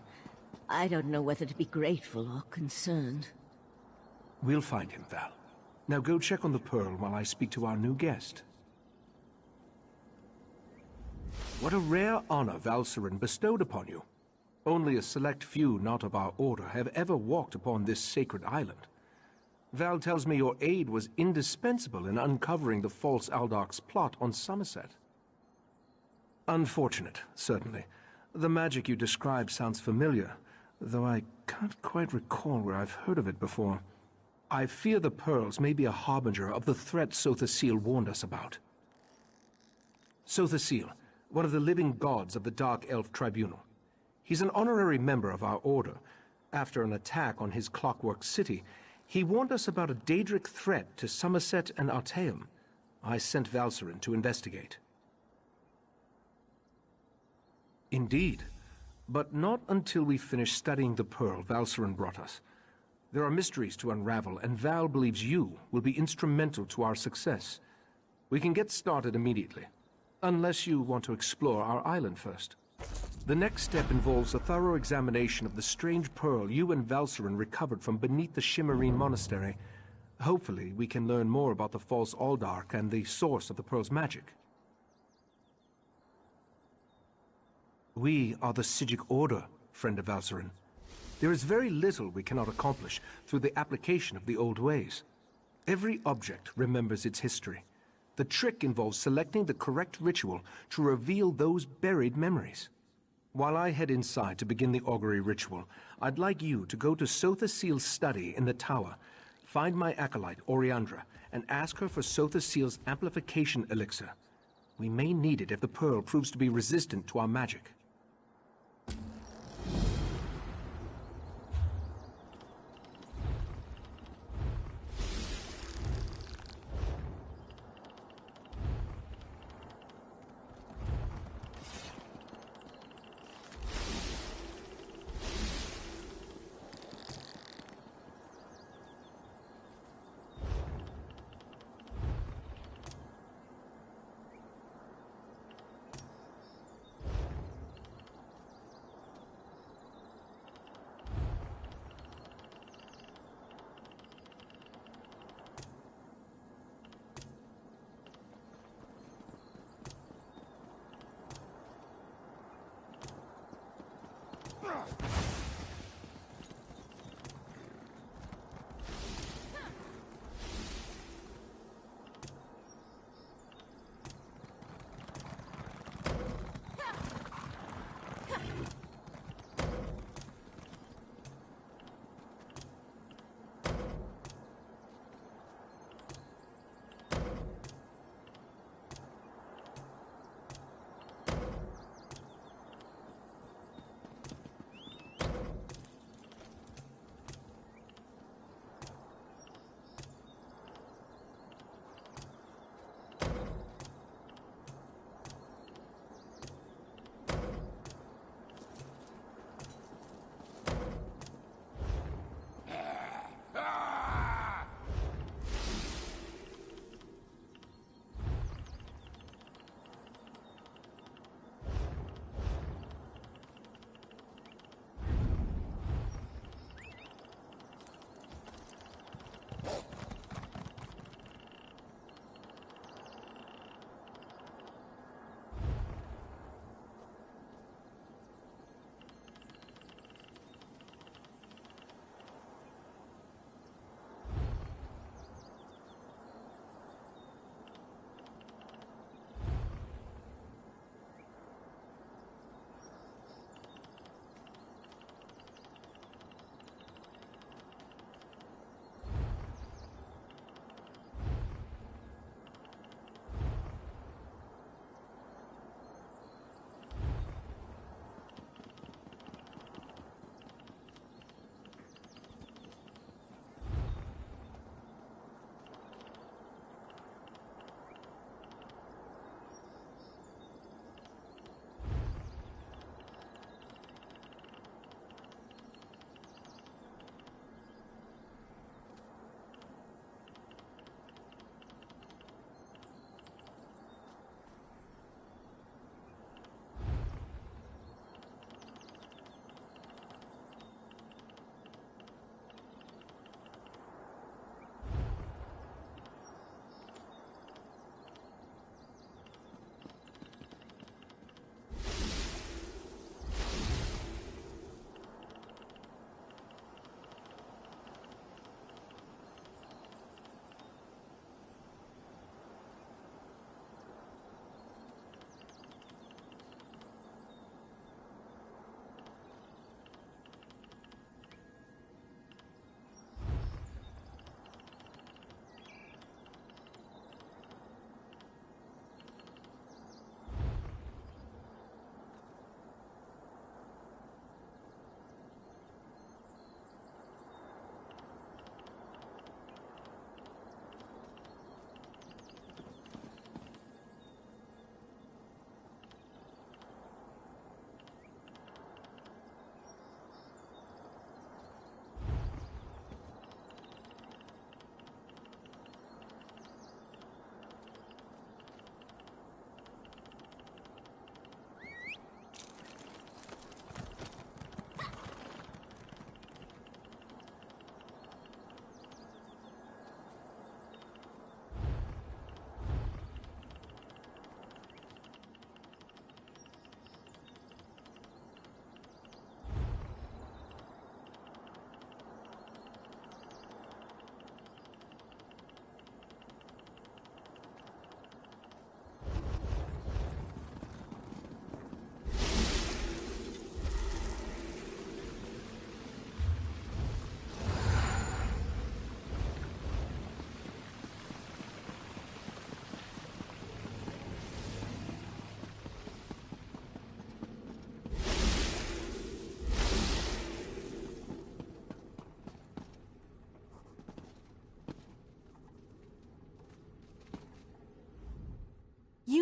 S12: I don't know whether to be grateful or concerned.
S16: We'll find him, Val. Now go check on the Pearl while I speak to our new guest. What a rare honor Valcerin bestowed upon you. Only a select few not of our order have ever walked upon this sacred island. Val tells me your aid was indispensable in uncovering the false Aldoc's plot on Summerset. Unfortunate, certainly. The magic you describe sounds familiar, though I can't quite recall where I've heard of it before. I fear the pearls may be a harbinger of the threat Sothasil warned us about. Sothasil, one of the living gods of the Dark Elf Tribunal. He's an honorary member of our order. After an attack on his Clockwork City, he warned us about a Daedric threat to Summerset and Artaeum. I sent Valcerin to investigate. Indeed, but not until we finish studying the Pearl Valcerin brought us. There are mysteries to unravel, and Val believes you will be instrumental to our success. We can get started immediately, unless you want to explore our island first. The next step involves a thorough examination of the strange pearl you and Valcerin recovered from beneath the Shimmerine Monastery. Hopefully, we can learn more about the false Aldark and the source of the pearl's magic. We are the Psijic Order, friend of Valcerin. There is very little we cannot accomplish through the application of the old ways. Every object remembers its history. The trick involves selecting the correct ritual to reveal those buried memories. While I head inside to begin the augury ritual, I'd like you to go to Sothasil's study in the tower, find my acolyte, Oriandra, and ask her for Sothasil's amplification elixir. We may need it if the pearl proves to be resistant to our magic.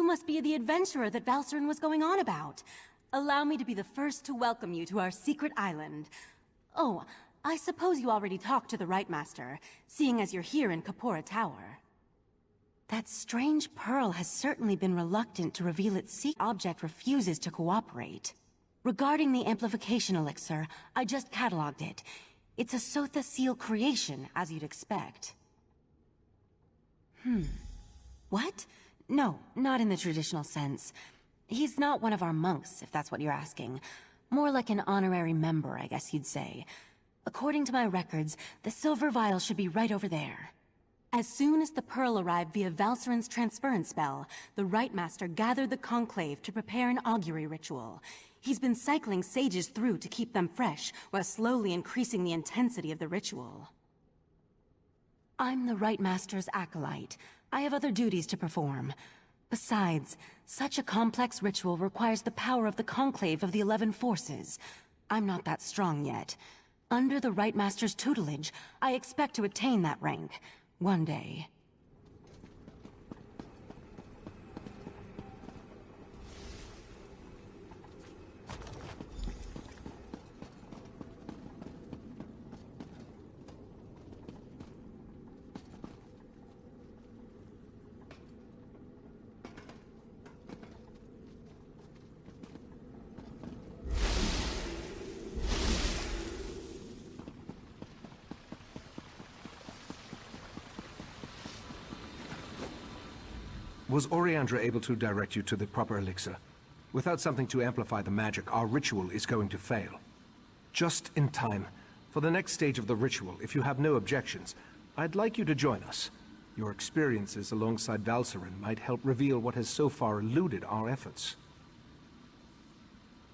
S17: must be the adventurer that Valcerin was going on about. Allow me to be the first to welcome you to our secret island. Oh, I suppose you already talked to the Rightmaster, seeing as you're here in Kapora Tower. That strange pearl has certainly been reluctant to reveal its secret. Object refuses to cooperate. Regarding the amplification elixir, I just cataloged it. It's a Sotha Seal creation, as you'd expect. What? No, not in the traditional sense. He's not one of our monks, if that's what you're asking. More like an honorary member, I guess you'd say. According to my records, the silver vial should be right over there. As soon as the pearl arrived via Valcerin's transference spell, the Rightmaster gathered the conclave to prepare an augury ritual. He's been cycling sages through to keep them fresh, while slowly increasing the intensity of the ritual. I'm the Rightmaster's acolyte. I have other duties to perform. Besides, such a complex ritual requires the power of the conclave of the 11 forces. I'm not that strong yet. Under the Rightmaster's tutelage, I expect to attain that rank. One day.
S16: Was Oriandra able to direct you to the proper elixir? Without something to amplify the magic, our ritual is going to fail. Just in time. For the next stage of the ritual, if you have no objections, I'd like you to join us. Your experiences alongside Valcerin might help reveal what has so far eluded our efforts.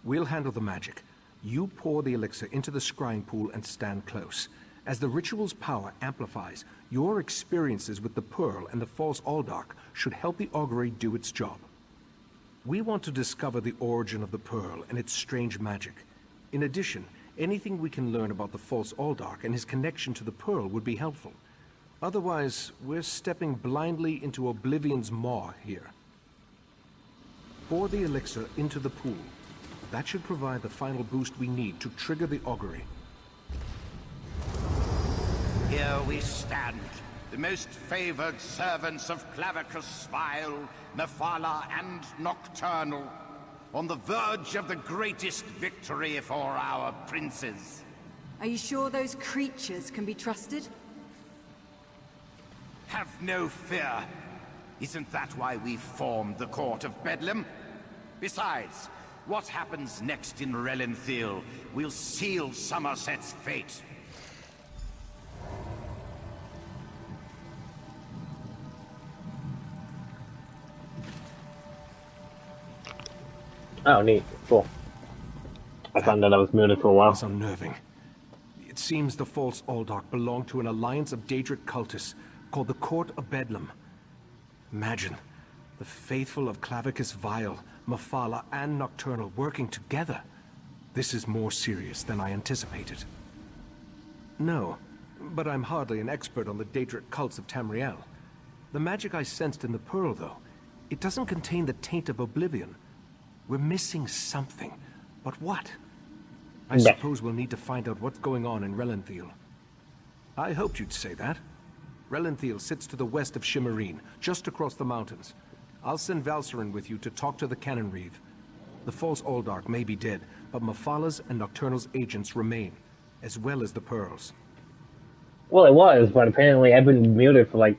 S16: We'll handle the magic. You pour the elixir into the scrying pool and stand close. As the ritual's power amplifies, your experiences with the Pearl and the false Aldark should help the augury do its job. We want to discover the origin of the Pearl and its strange magic. In addition, anything we can learn about the false Aldark and his connection to the Pearl would be helpful. Otherwise, we're stepping blindly into Oblivion's maw here. Pour the elixir into the pool. That should provide the final boost we need to trigger the augury.
S14: Here we stand, the most favored servants of Clavicus Vile, Mephala, and Nocturnal, on the verge of the greatest victory for our princes.
S15: Are you sure those creatures can be trusted?
S14: Have no fear. Isn't that why we formed the Court of Bedlam? Besides, what happens next in Relenthiel will seal Summerset's fate.
S1: Oh, neat. Cool. I found that I was muted for a while.
S16: It's unnerving. It seems the false Aldark belonged to an alliance of Daedric cultists called the Court of Bedlam. Imagine, the faithful of Clavicus Vile, Mephala, and Nocturnal working together. This is more serious than I anticipated. No, but I'm hardly an expert on the Daedric cults of Tamriel. The magic I sensed in the Pearl, though, it doesn't contain the taint of Oblivion. We're missing something. But what? I suppose we'll need to find out what's going on in Relenthiel. I hoped you'd say that. Relenthiel sits to the west of Shimmerine, just across the mountains. I'll send Valcerin with you to talk to the Cannon Reeve. The false Aldark may be dead, but Mephala's and Nocturnal's agents remain, as well as the Pearls.
S1: Well, it was, but apparently I've been muted for like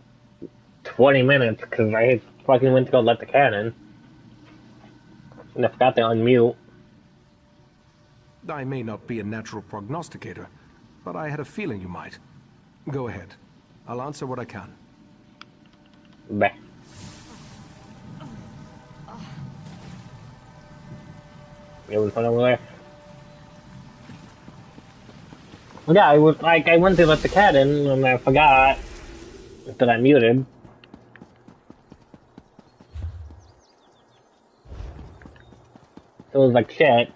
S1: 20 minutes because I fucking went to go let the cannon. And I forgot to unmute.
S16: I may not be a natural prognosticator, but I had a feeling you might. Go ahead. I'll answer what I can.
S1: Bah. It was fun over there. Yeah, I was like, I went to let the cat in and I forgot that I muted. So it was like shit.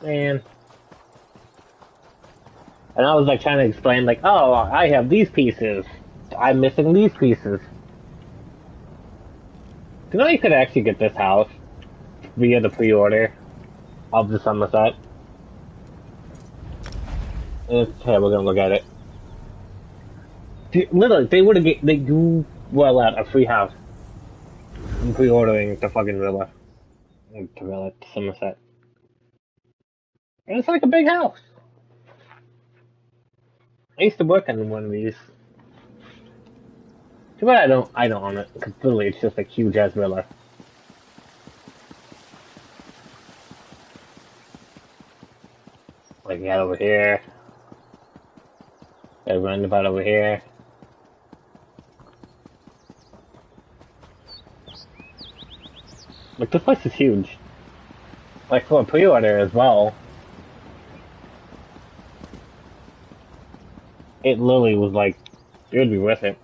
S1: And I was like trying to explain like, oh, I have these pieces. I'm missing these pieces. You know you could actually get this house via the pre-order of the Summerset. Okay, we're gonna look at it. Literally, they do well at a free house in pre-ordering the fucking villa. The villa, the Summerset. And it's like a big house. I used to work on one of these. Too bad I don't own it, because literally it's just a huge ass villa. Like, you got over here. Got a roundabout over here. Like, this place is huge. Like, for a pre-order as well. It literally was like, it would be worth it.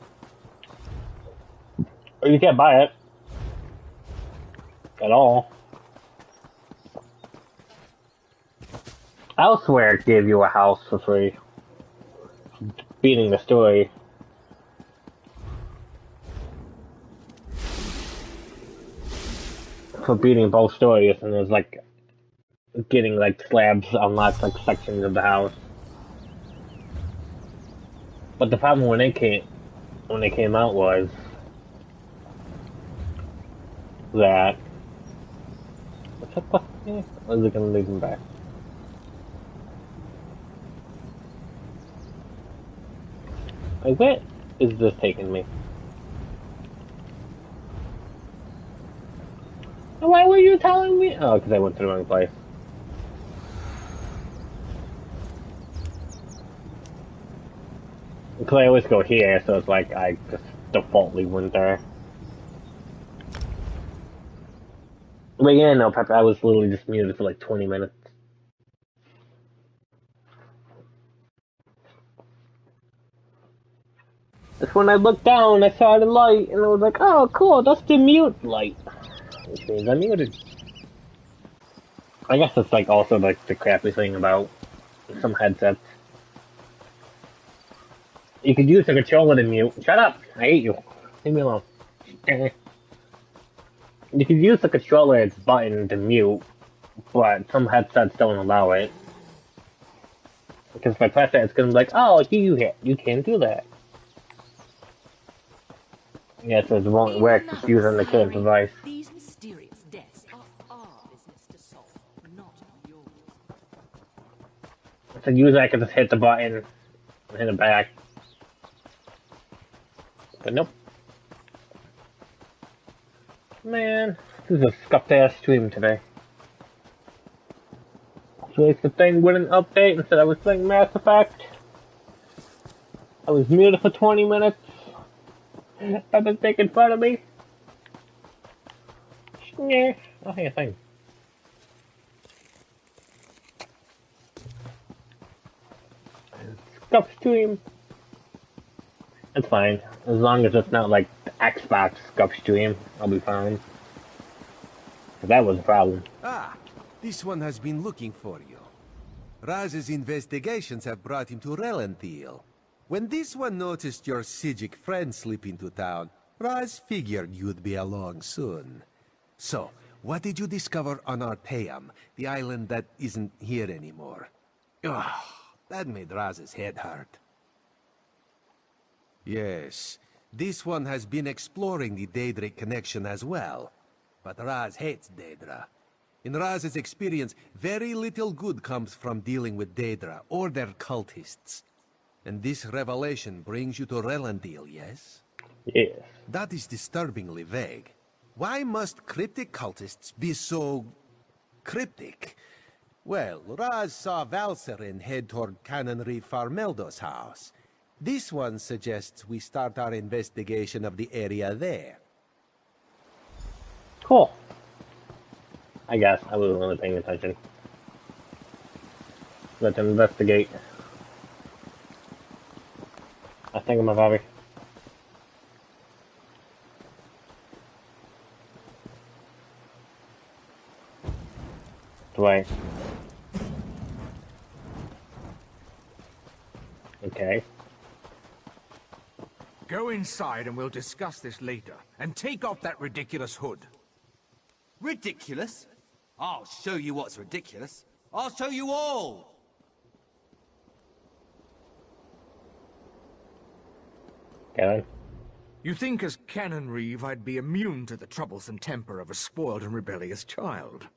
S1: Or you can't buy it. At all. I swear it gave you a house for free. Beating the story. For beating both stories, and there's like getting like slabs unlocked like sections of the house. But the problem when they came out was that what's that bus here? Or is it gonna lead them back? Like, where is this taking me? Why were you telling me? Oh, because I went to the wrong place. Because I always go here, so it's like I just defaultly went there. But yeah, no, Pepper, I was literally just muted for like 20 minutes. That's when I looked down, I saw the light, and I was like, oh, cool, that's the mute light. Which means I'm muted. I guess it's like also like the crappy thing about some headsets. You could use the controller to mute. Shut up! I hate you. Leave me alone. You could use the controller's button to mute, but some headsets don't allow it. Because if I press it, it's gonna be like, oh, you can't do that. Yeah, so it won't work just using the kid's device.
S18: These mysterious deaths are our business to solve, not yours.
S1: So usually I can just hit the button and hit it back. But nope. Man, this is a scuffed ass stream today. So it's the thing with an update instead I was playing Mass Effect. I was muted for 20 minutes. I've been making fun of me. Yeah, I'll hang a thing. Scuff stream. It's fine. As long as it's not like the Xbox scuff stream, I'll be fine. But that was a problem.
S6: Ah, this one has been looking for you. Raz's investigations have brought him to Relenthil. When this one noticed your Sijic friend slip into town, Raz figured you'd be along soon. So, what did you discover on Arteum, the island that isn't here anymore? Ugh, that made Raz's head hurt. Yes, this one has been exploring the Daedric connection as well. But Raz hates Daedra. In Raz's experience, very little good comes from dealing with Daedra or their cultists. And this revelation brings you to Relenthil, yes?
S1: Yes.
S6: That is disturbingly vague. Why must cryptic cultists be so... cryptic? Well, Raz saw Valserin head toward Canonry Farmeldo's house. This one suggests we start our investigation of the area there.
S1: Cool. I guess I wasn't really paying attention. Let's investigate. I think I'm a Bobby. Dwight. Okay.
S11: Go inside and we'll discuss this later. And take off that ridiculous hood.
S19: Ridiculous? I'll show you what's ridiculous. I'll show you all!
S1: Kevin?
S11: You think as Canon Reeve I'd be immune to the troublesome temper of a spoiled and rebellious child.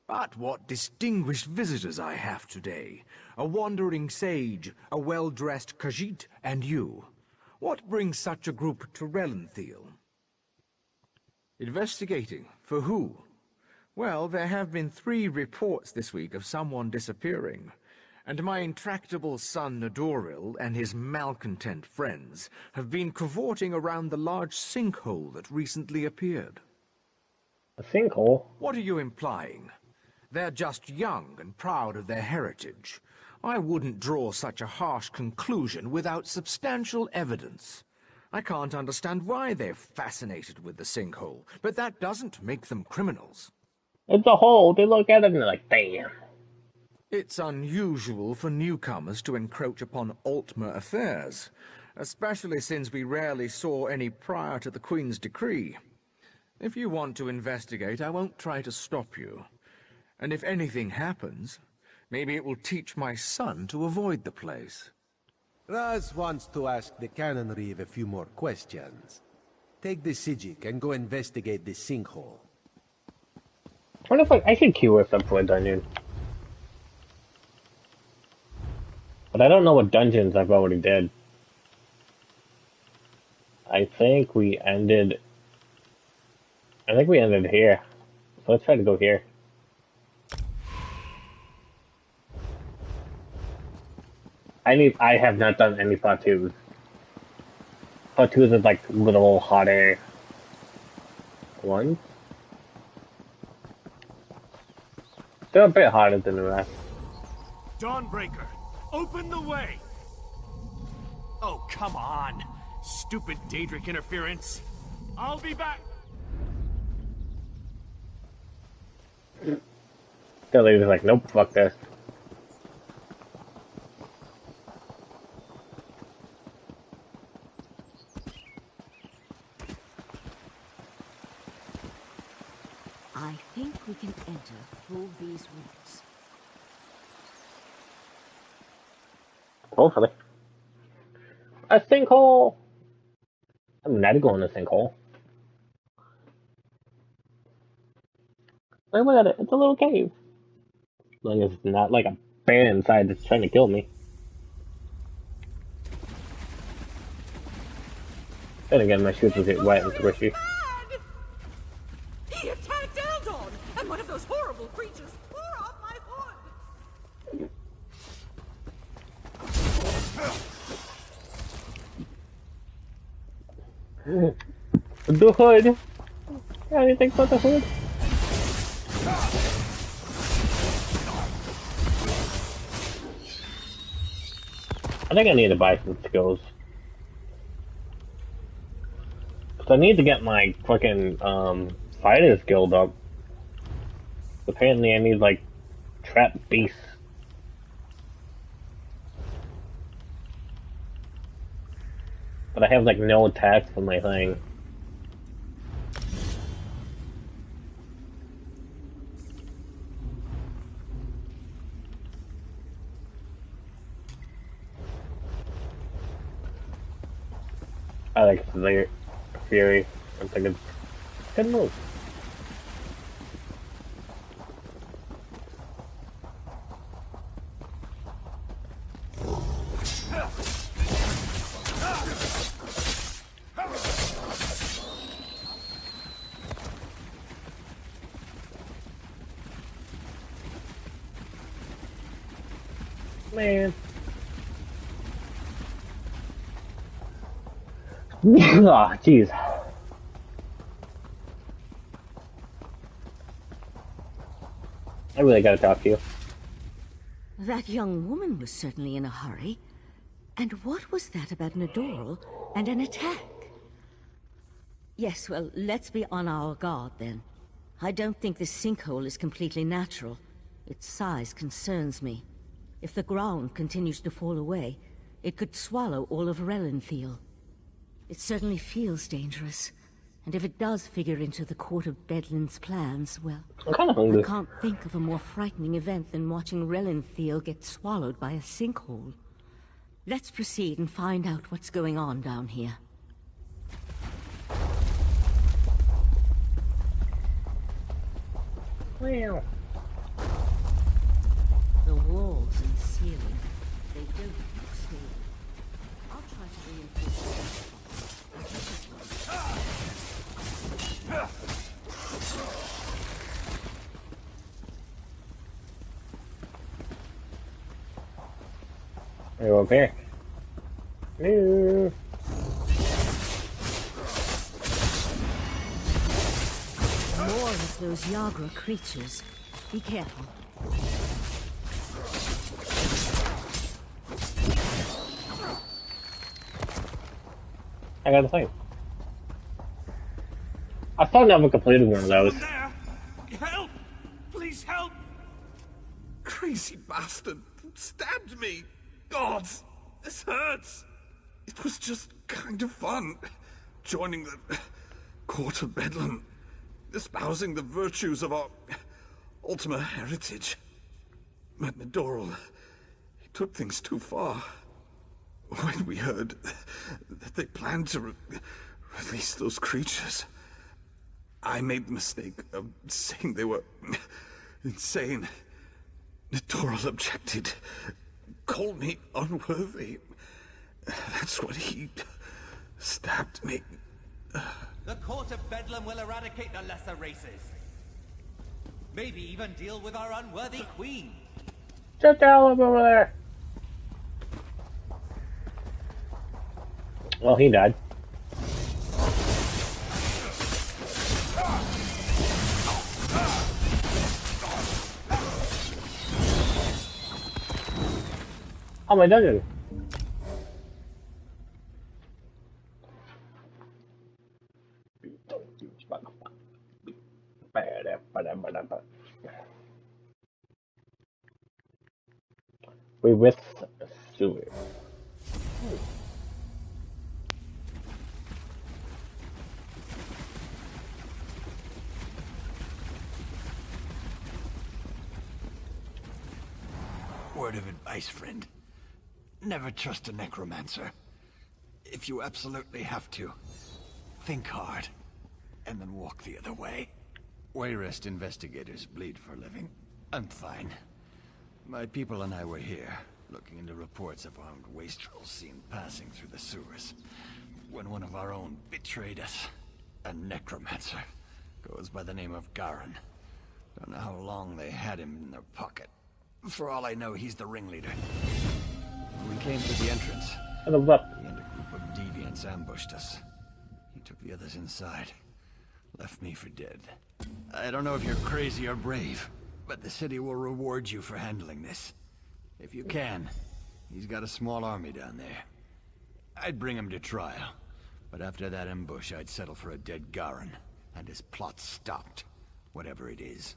S11: But what distinguished visitors I have today. A wandering sage, a well-dressed Khajiit, and you. What brings such a group to Relenthal? Investigating. For who? Well, there have been 3 reports this week of someone disappearing. And my intractable son Nadoril and his malcontent friends have been cavorting around the large sinkhole that recently appeared.
S1: A sinkhole?
S11: What are you implying? They're just young and proud of their heritage. I wouldn't draw such a harsh conclusion without substantial evidence. I can't understand why they're fascinated with the sinkhole, but that doesn't make them criminals.
S1: It's a hole. They look at it and they're like, damn.
S11: It's unusual for newcomers to encroach upon Altmer affairs, especially since we rarely saw any prior to the Queen's decree. If you want to investigate, I won't try to stop you. And if anything happens, maybe it will teach my son to avoid the place.
S6: Raz wants to ask the Canon Reeve a few more questions. Take the Sijik and go investigate the sinkhole.
S1: I wonder if I should queue with them for a dungeon. But I don't know what dungeons I've already did. I think we ended here. So let's try to go here. I have not done any part 2s. Part 2s is like little hotter ones. They're a bit harder than the rest.
S20: Dawnbreaker, open the way! Oh, come on! Stupid Daedric interference! I'll be back!
S1: The lady's like, nope, fuck this.
S12: I think we can enter through these roots.
S1: Hopefully. A sinkhole! I'm not going in a sinkhole. Wait, look at it. It's a little cave. As long as it's not like a bear inside that's trying to kill me. Then again, my shoes will get wet and squishy.
S4: He attacked Eldon, and one of those horrible creatures tore off my hood!
S1: The hood! Anything but the hood? I think I need to buy some skills. Cause I need to get my fucking, Fighters Guild up. Apparently I need, like, trap beasts. But I have, like, no attacks for my thing. I like Slayer Fury. I'm thinking, good move. Man. Ah, jeez. I really gotta talk to you.
S12: That young woman was certainly in a hurry. And what was that about Nadoril and an attack? Yes, well, let's be on our guard then. I don't think this sinkhole is completely natural. Its size concerns me. If the ground continues to fall away, it could swallow all of Relenthal. It certainly feels dangerous. And if it does figure into the Court of Bedlam's plans, well,
S1: I'm kind of hungry.
S12: I can't think of a more frightening event than watching Relenthal get swallowed by a sinkhole. Let's proceed and find out what's going on down here.
S1: Wow.
S12: The walls and ceiling, they don't look stable. I'll try to reinforce
S1: Are you okay? No.
S12: More of those Yagra creatures. Be careful.
S1: I got the thing. I thought I never completed one of those.
S20: There! Help! Please help!
S21: Crazy bastard stabbed me. God, this hurts. It was just kind of fun. Joining the Court of Bedlam. Espousing the virtues of our Ultima heritage. But Nidoral, he took things too far. When we heard that they planned to release those creatures, I made the mistake of saying they were insane. Nidoral objected, called me unworthy. That's what he stabbed me.
S19: The Court of Bedlam will eradicate the lesser races. Maybe even deal with our unworthy queen.
S1: Shut the hell up over there. Well, he died. Oh, my dungeon. We with sewer.
S22: Word of advice, friend. Never trust a necromancer. If you absolutely have to, think hard, and then walk the other way.
S23: Wayrest investigators bleed for a living. I'm fine. My people and I were here, looking into reports of armed wastrels seen passing through the sewers, when one of our own betrayed us. A necromancer. Goes by the name of Garin. Don't know how long they had him in their pocket. For all I know, he's the ringleader. We came through the entrance. He and a group of deviants ambushed us. He took the others inside. Left me for dead. I don't know if you're crazy or brave, but the city will reward you for handling this. If you can. He's got a small army down there. I'd bring him to trial. But after that ambush, I'd settle for a dead Garin. And his plot stopped. Whatever it is.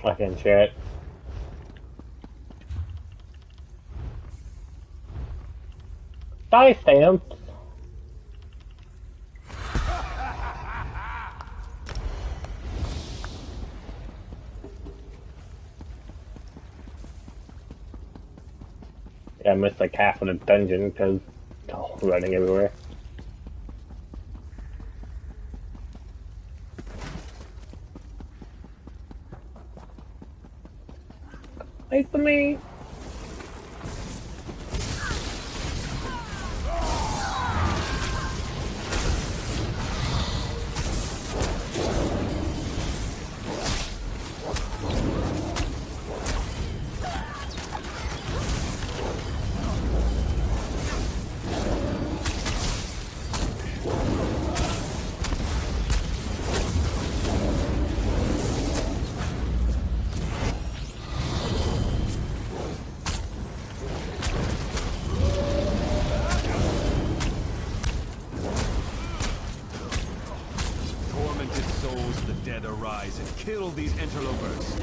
S1: Fucking shit. Die, Sam. Yeah, I missed like half of the dungeon because running everywhere. Wait for me.
S6: kill these interlopers.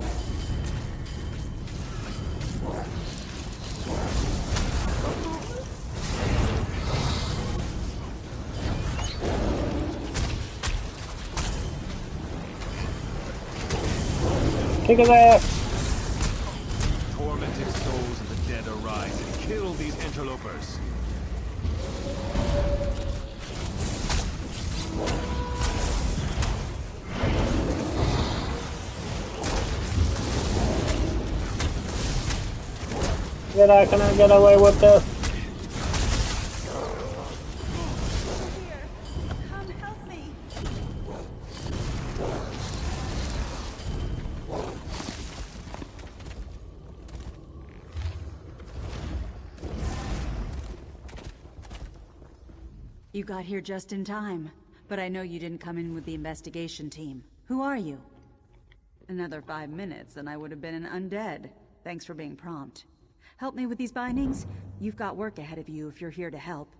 S1: Kick his ass!
S6: Tormented souls of the dead arise and kill these interlopers.
S1: Can I get away with this?
S2: Come help me. You got here just in time, but I know you didn't come in with the investigation team. Who are you? Another 5 minutes and I would have been an undead. Thanks for being prompt. Help me with these bindings? You've got work ahead of you if you're here to help.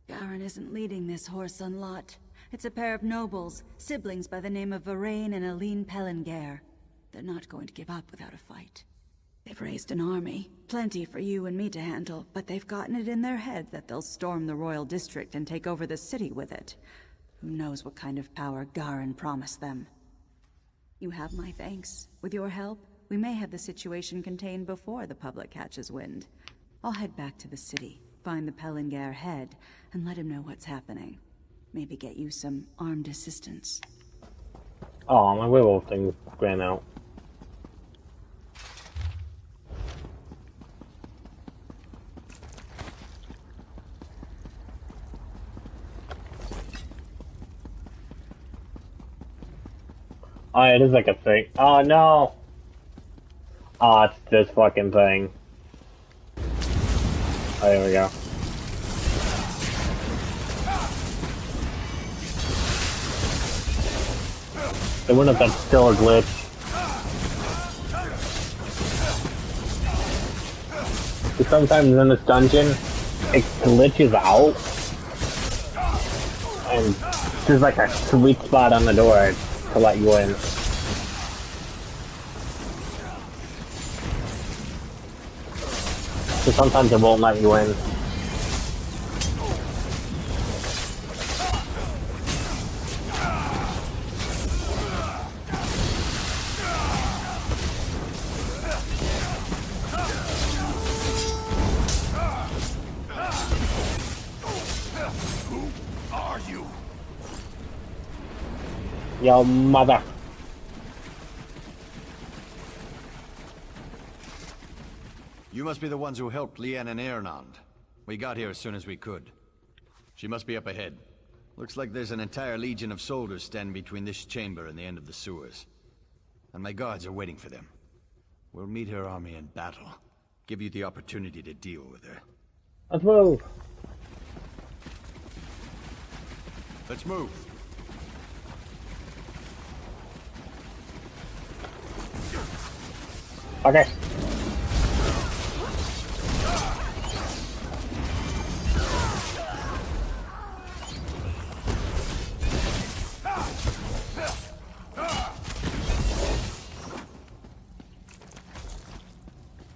S2: Garen isn't leading this Whoreson lot. It's a pair of nobles, siblings by the name of Varain and Aline Pellinger. They're not going to give up without a fight. They've raised an army, plenty for you and me to handle, but they've gotten it in their heads that they'll storm the royal district and take over the city with it. Who knows what kind of power Garen promised them. You have my thanks. With your help, we may have the situation contained before the public catches wind. I'll head back to the city, find the Pellinger head, and let him know what's happening. Maybe get you some armed assistance.
S1: Oh, my werewolf thing ran out. Oh, it is like a thing. Oh, no! Oh, it's this fucking thing. Oh, there we go. I wonder if that's still a glitch. Because sometimes in this dungeon, it glitches out. And there's like a sweet spot on the door to let you in. So sometimes it won't let you in.
S14: Who are you?
S1: Yo, mother.
S23: You must be the ones who helped Leanne and Ernand. We got here as soon as we could. She must be up ahead. Looks like there's an entire legion of soldiers standing between this chamber and the end of the sewers. And my guards are waiting for them. We'll meet her army in battle. Give you the opportunity to deal with her.
S1: Let's move.
S23: Let's move.
S1: Okay.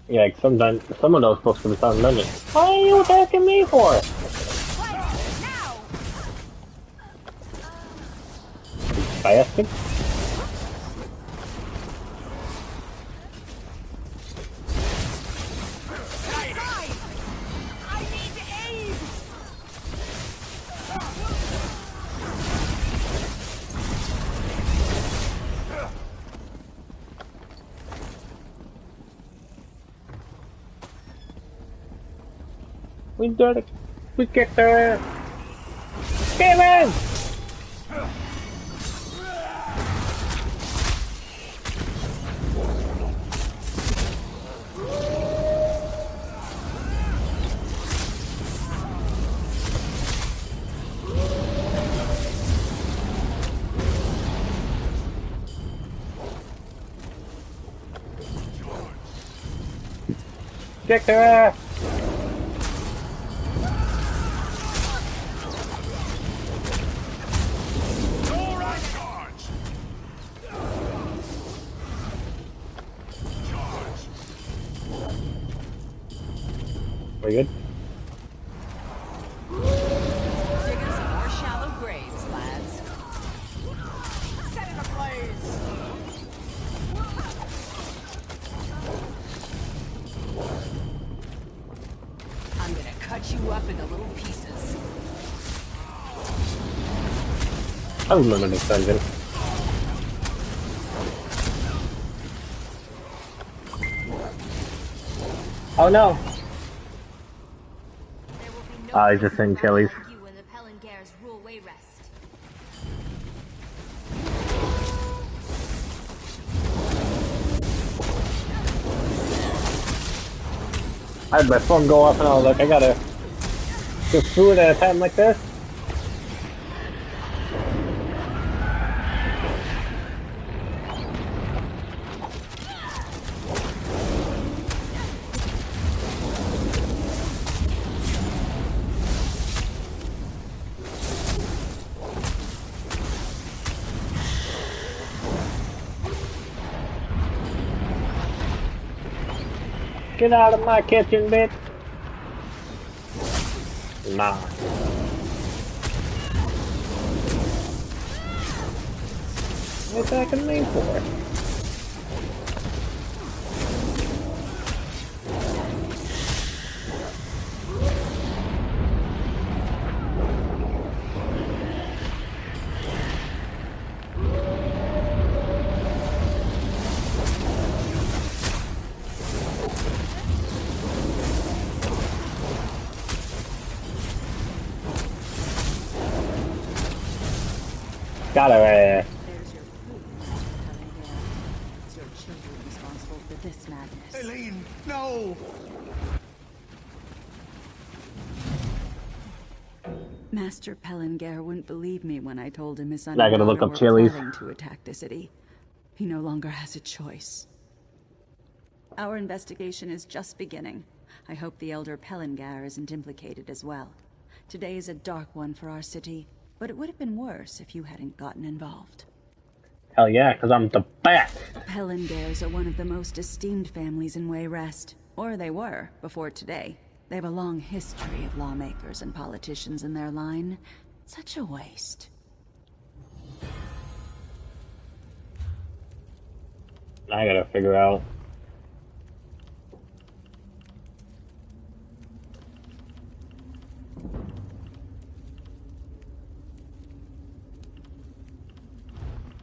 S1: Yeah, like sometimes some of those supposed to be found dungeons. What are you attacking me for? Bastard. We did it. We kicked their ass. Get in! Kick their ass! We good?
S18: Digging some more shallow graves, lads. Set it ablaze! I'm gonna cut you up into little pieces.
S1: I remember this dungeon. Oh no! He's just in chilies.
S3: You and the Pellingares rule Wayrest.
S1: I had my phone go off and I was like, I gotta get food at a time like this. Get out of my kitchen, bitch. Nah. What's that gonna mean for? Got her.
S15: There's your food, Pellingar. It's your children responsible for this madness.
S22: Eileen, no!
S15: Master Pellingar wouldn't believe me when I told him his son
S1: I
S15: and
S1: gotta look
S15: daughter
S1: up
S15: were
S1: chilies.
S15: plotting to attack the city. He no longer has a choice. Our investigation is just beginning. I hope the Elder Pellingar isn't implicated as well. Today is a dark one for our city, but it would have been worse if you hadn't gotten involved.
S1: Hell yeah, because I'm the best.
S15: Pellingars are one of the most esteemed families in Wayrest. Or they were, before today. They have a long history of lawmakers and politicians in their line. Such a waste.
S1: I gotta figure out.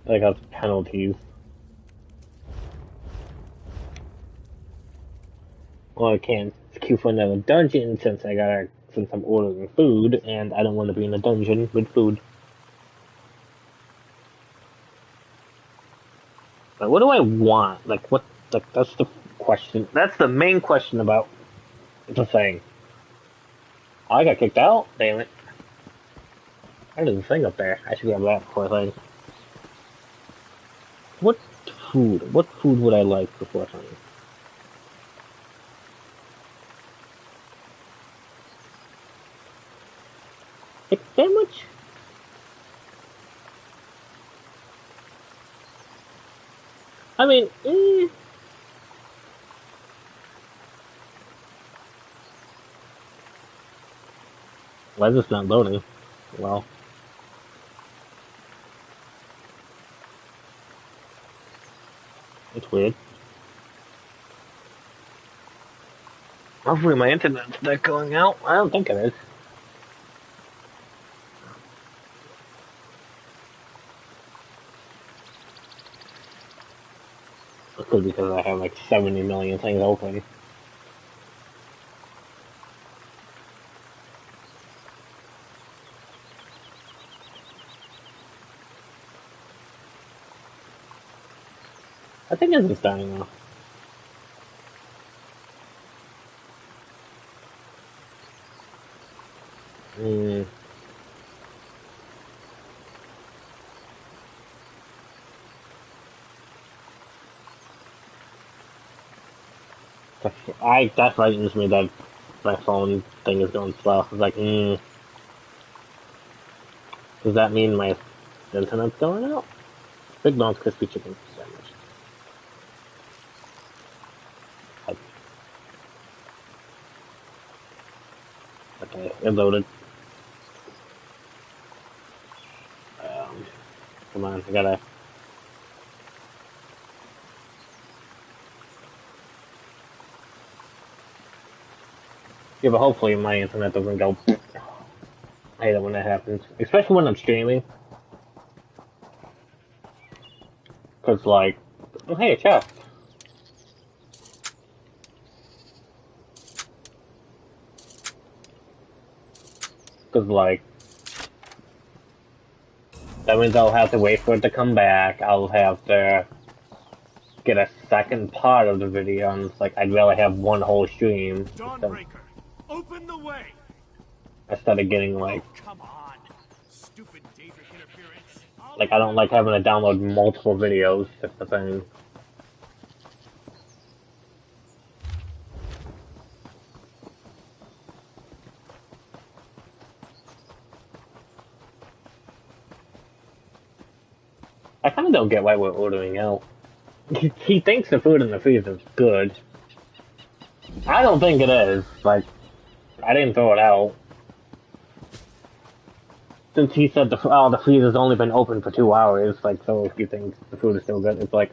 S1: I got penalties. Well, I can't queue for another dungeon since I'm ordering food, and I don't want to be in a dungeon with food. But what do I want? Like, what? Like, that's the question. That's the main question about the thing. Oh, I got kicked out? Damn it. There's a thing up there. I should grab that before I leave. What food? What food would I like before I leave? Egg sandwich? I mean, why is this not loading? Well. It's weird. Hopefully my internet's not going out. I don't think it is. It could be because I have like 70 million things open. I think it's dying now. That frightens me that my phone thing is going slow. It's like, does that mean my internet's going out? Big Bones Crispy Chicken Sandwich. Okay, it loaded. Come on, I gotta... Yeah, but hopefully my internet doesn't go... I hate it when that happens. Especially when I'm streaming. Cause like... Oh hey, a chest. Cause like... That means I'll have to wait for it to come back. I'll have to... get a second part of the video, and it's like, I'd rather have one whole stream.
S20: Dawnbreaker, open the way!
S1: Instead of getting like...
S20: Oh, come on. Stupid Daedric interference.
S1: Like, I don't like having to download multiple videos, that's the thing. I kinda don't get why we're ordering out. He thinks the food in the freezer is good. I don't think it is. Like, I didn't throw it out. Since he said the freezer's only been open for 2 hours, like, so if you think the food is still good, it's like,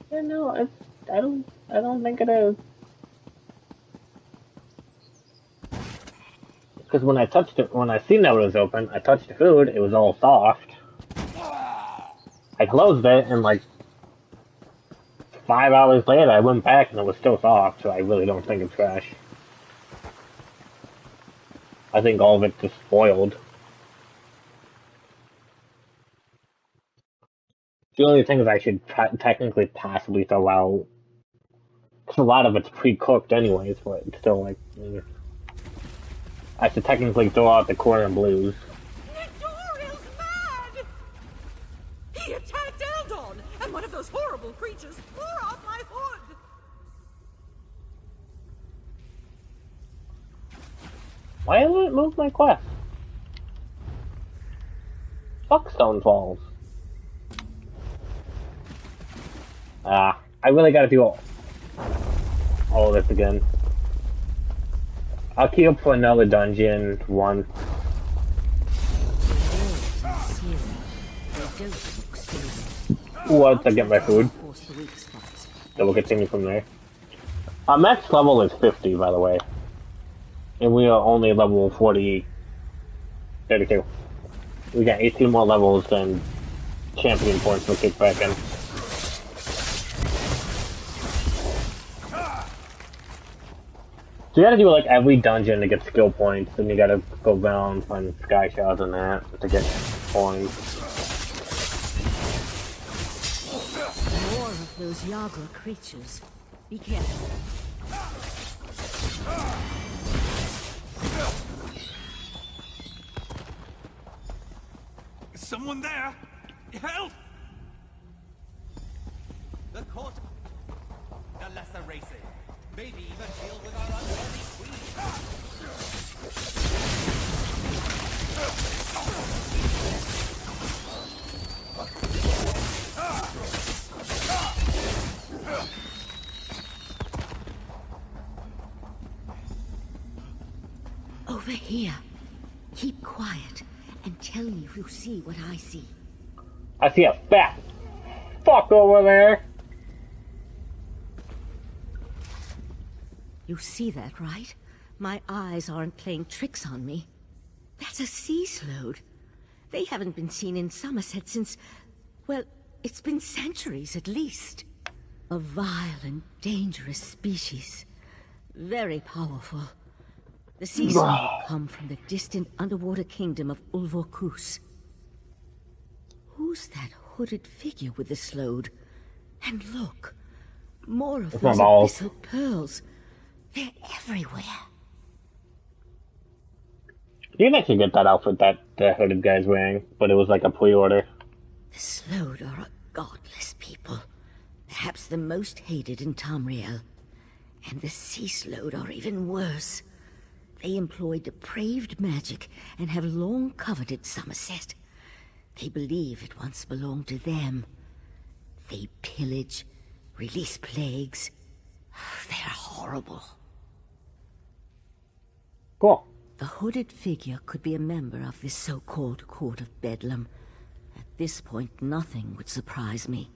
S1: yeah, no, I don't think it is. Because when I seen that it was open, I touched the food, it was all soft. I closed it, and like, 5 hours later, I went back and it was still soft, so I really don't think it's fresh. I think all of it just spoiled. The only things I should technically possibly throw out, because a lot of it's pre-cooked anyways, but it's still like... I should technically throw out the corn and blues.
S4: Nidoriel's mad! He attacked Eldon, and one of those horrible creatures tore off my hood!
S1: Why hasn't it moved my quest? Fuck Stone Falls. I really gotta do all of this again. I'll keep up for another dungeon one. Once I get my food. Then we'll continue from there. Our max level is 50, by the way. And we are only level 32. We got 18 more levels than champion points will kick back in. So you gotta do like every dungeon to get skill points, and you gotta go down, find sky shards and that to get points.
S12: More of those Yagra creatures. Be careful.
S20: Is someone there? Help!
S19: The court... the lesser races. Maybe even deal with our unworthy queen.
S12: Over here. Keep quiet and tell me if you see what I see.
S1: I see a fat fuck over there.
S12: You see that, right? My eyes aren't playing tricks on me. That's a sea slode. They haven't been seen in Summerset since... well, it's been centuries at least. A vile and dangerous species. Very powerful. The sea slode come from the distant underwater kingdom of Ulvorkus. Who's that hooded figure with the slode? And look, more of those abyssal pearls. They're everywhere.
S1: You can actually get that outfit that the hooded guy's wearing, but it was like a pre-order.
S12: The Slode are a godless people. Perhaps the most hated in Tamriel. And the Sea Slode are even worse. They employ depraved magic and have long coveted Summerset. They believe it once belonged to them. They pillage, release plagues. They're horrible.
S1: Cool.
S12: The hooded figure could be a member of this so-called Court of Bedlam. At this point, nothing would surprise me.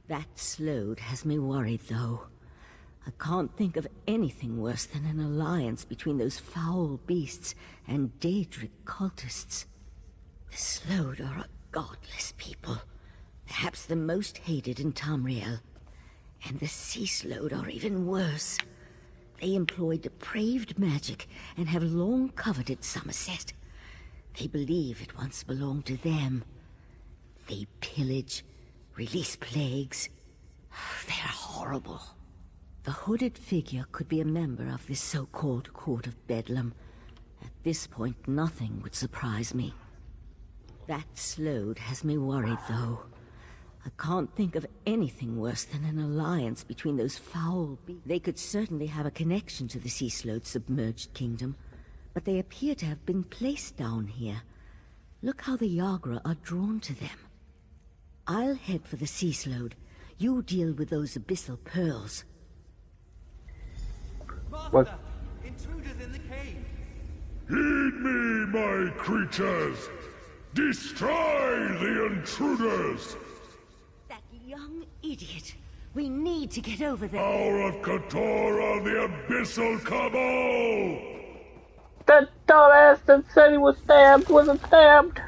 S12: That Slode has me worried, though. I can't think of anything worse than an alliance between those foul beasts and Daedric cultists. The Slode are a godless people, perhaps the most hated in Tamriel. And the Sea Slode are even worse. They employ depraved magic and have long coveted Summerset. They believe it once belonged to them. They pillage, release plagues. They're horrible. The hooded figure could be a member of this so-called Court of Bedlam. At this point, nothing would surprise me. That Slode has me worried, though. I can't think of anything worse than an alliance between those foul beasts. They could certainly have a connection to the Sea Slode's submerged kingdom, but they appear to have been placed down here. Look how the Yagra are drawn to them. I'll head for the Sea Slode. You deal with those abyssal pearls.
S19: Master, intruders in the cave.
S5: Heed me, my creatures! Destroy the intruders!
S12: That young idiot. We need to get over there.
S5: Power of Katora, the Abyssal Cabal!
S1: That dumbass that said he was stabbed wasn't stabbed.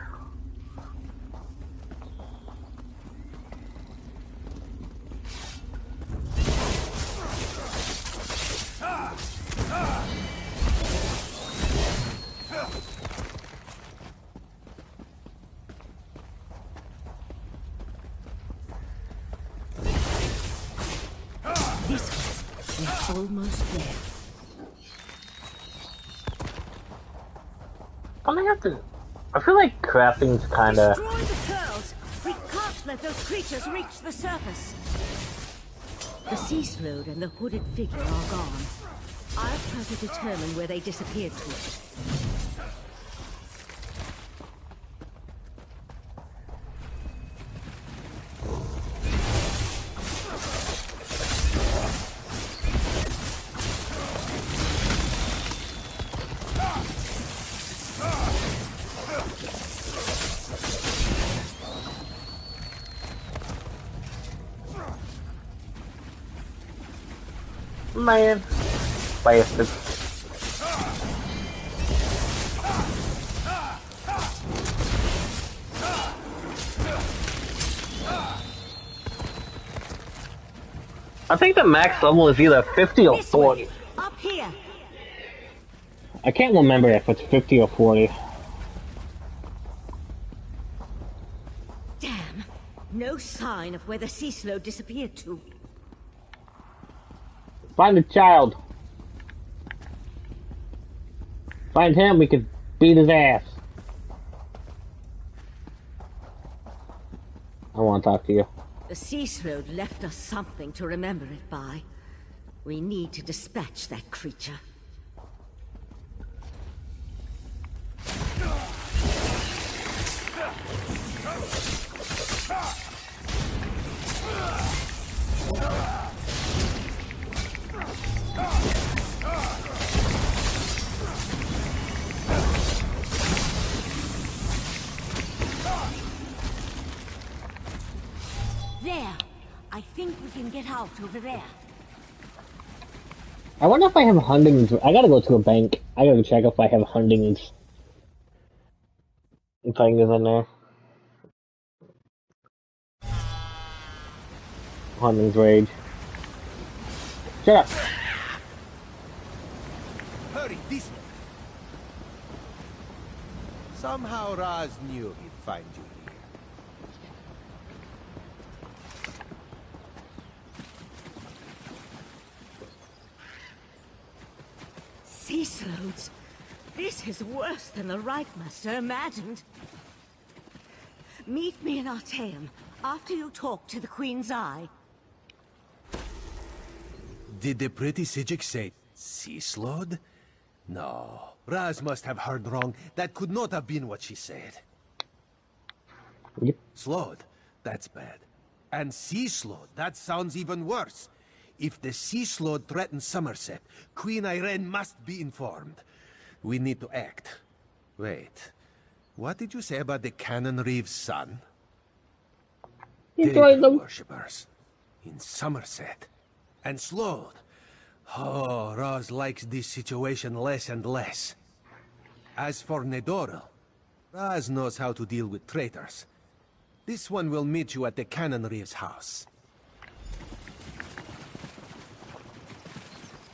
S12: This way. We're almost there.
S1: I'm gonna have to. I feel like crafting's kinda.
S12: Destroy the pearls. We can't let those creatures reach the surface. The Sea Slode and the hooded figure are gone. I'll try to determine where they disappeared to.
S1: Man. Bastard. I think the max level is either 50 or 40.
S12: Up here.
S1: I can't remember if it's 50 or 40.
S12: Damn. No sign of where the Sea Slode disappeared to.
S1: Find the child. Find him, we could beat his ass. I want to talk to you.
S12: The Sea Slode left us something to remember it by. We need to dispatch that creature. There. I think we can get out over there.
S1: I wonder if I have Hundings. I gotta go to a bank. I gotta check if I have Hundings thing is in there. Hundings Rage. Shut up.
S6: Hurry, this way. Somehow Raz knew he'd find you here.
S12: Sea Slodes. This is worse than the Reichmaster imagined. Meet me in Artaeum after you talk to the Queen's Eye.
S6: Did the pretty Sijik say Sea Slode? No, Raz must have heard wrong. That could not have been what she said.
S1: Yep.
S6: Slode, that's bad. And Sea Slode, that sounds even worse. If the Sea Slode threatens Summerset, Queen Irene must be informed. We need to act. Wait. What did you say about the Cannon Reeve's son?
S1: He joined them.
S6: Worshippers. In Summerset. And Sloan. Oh, Roz likes this situation less and less. As for Nedoril, Raz knows how to deal with traitors. This one will meet you at the Cannon Reeve's house.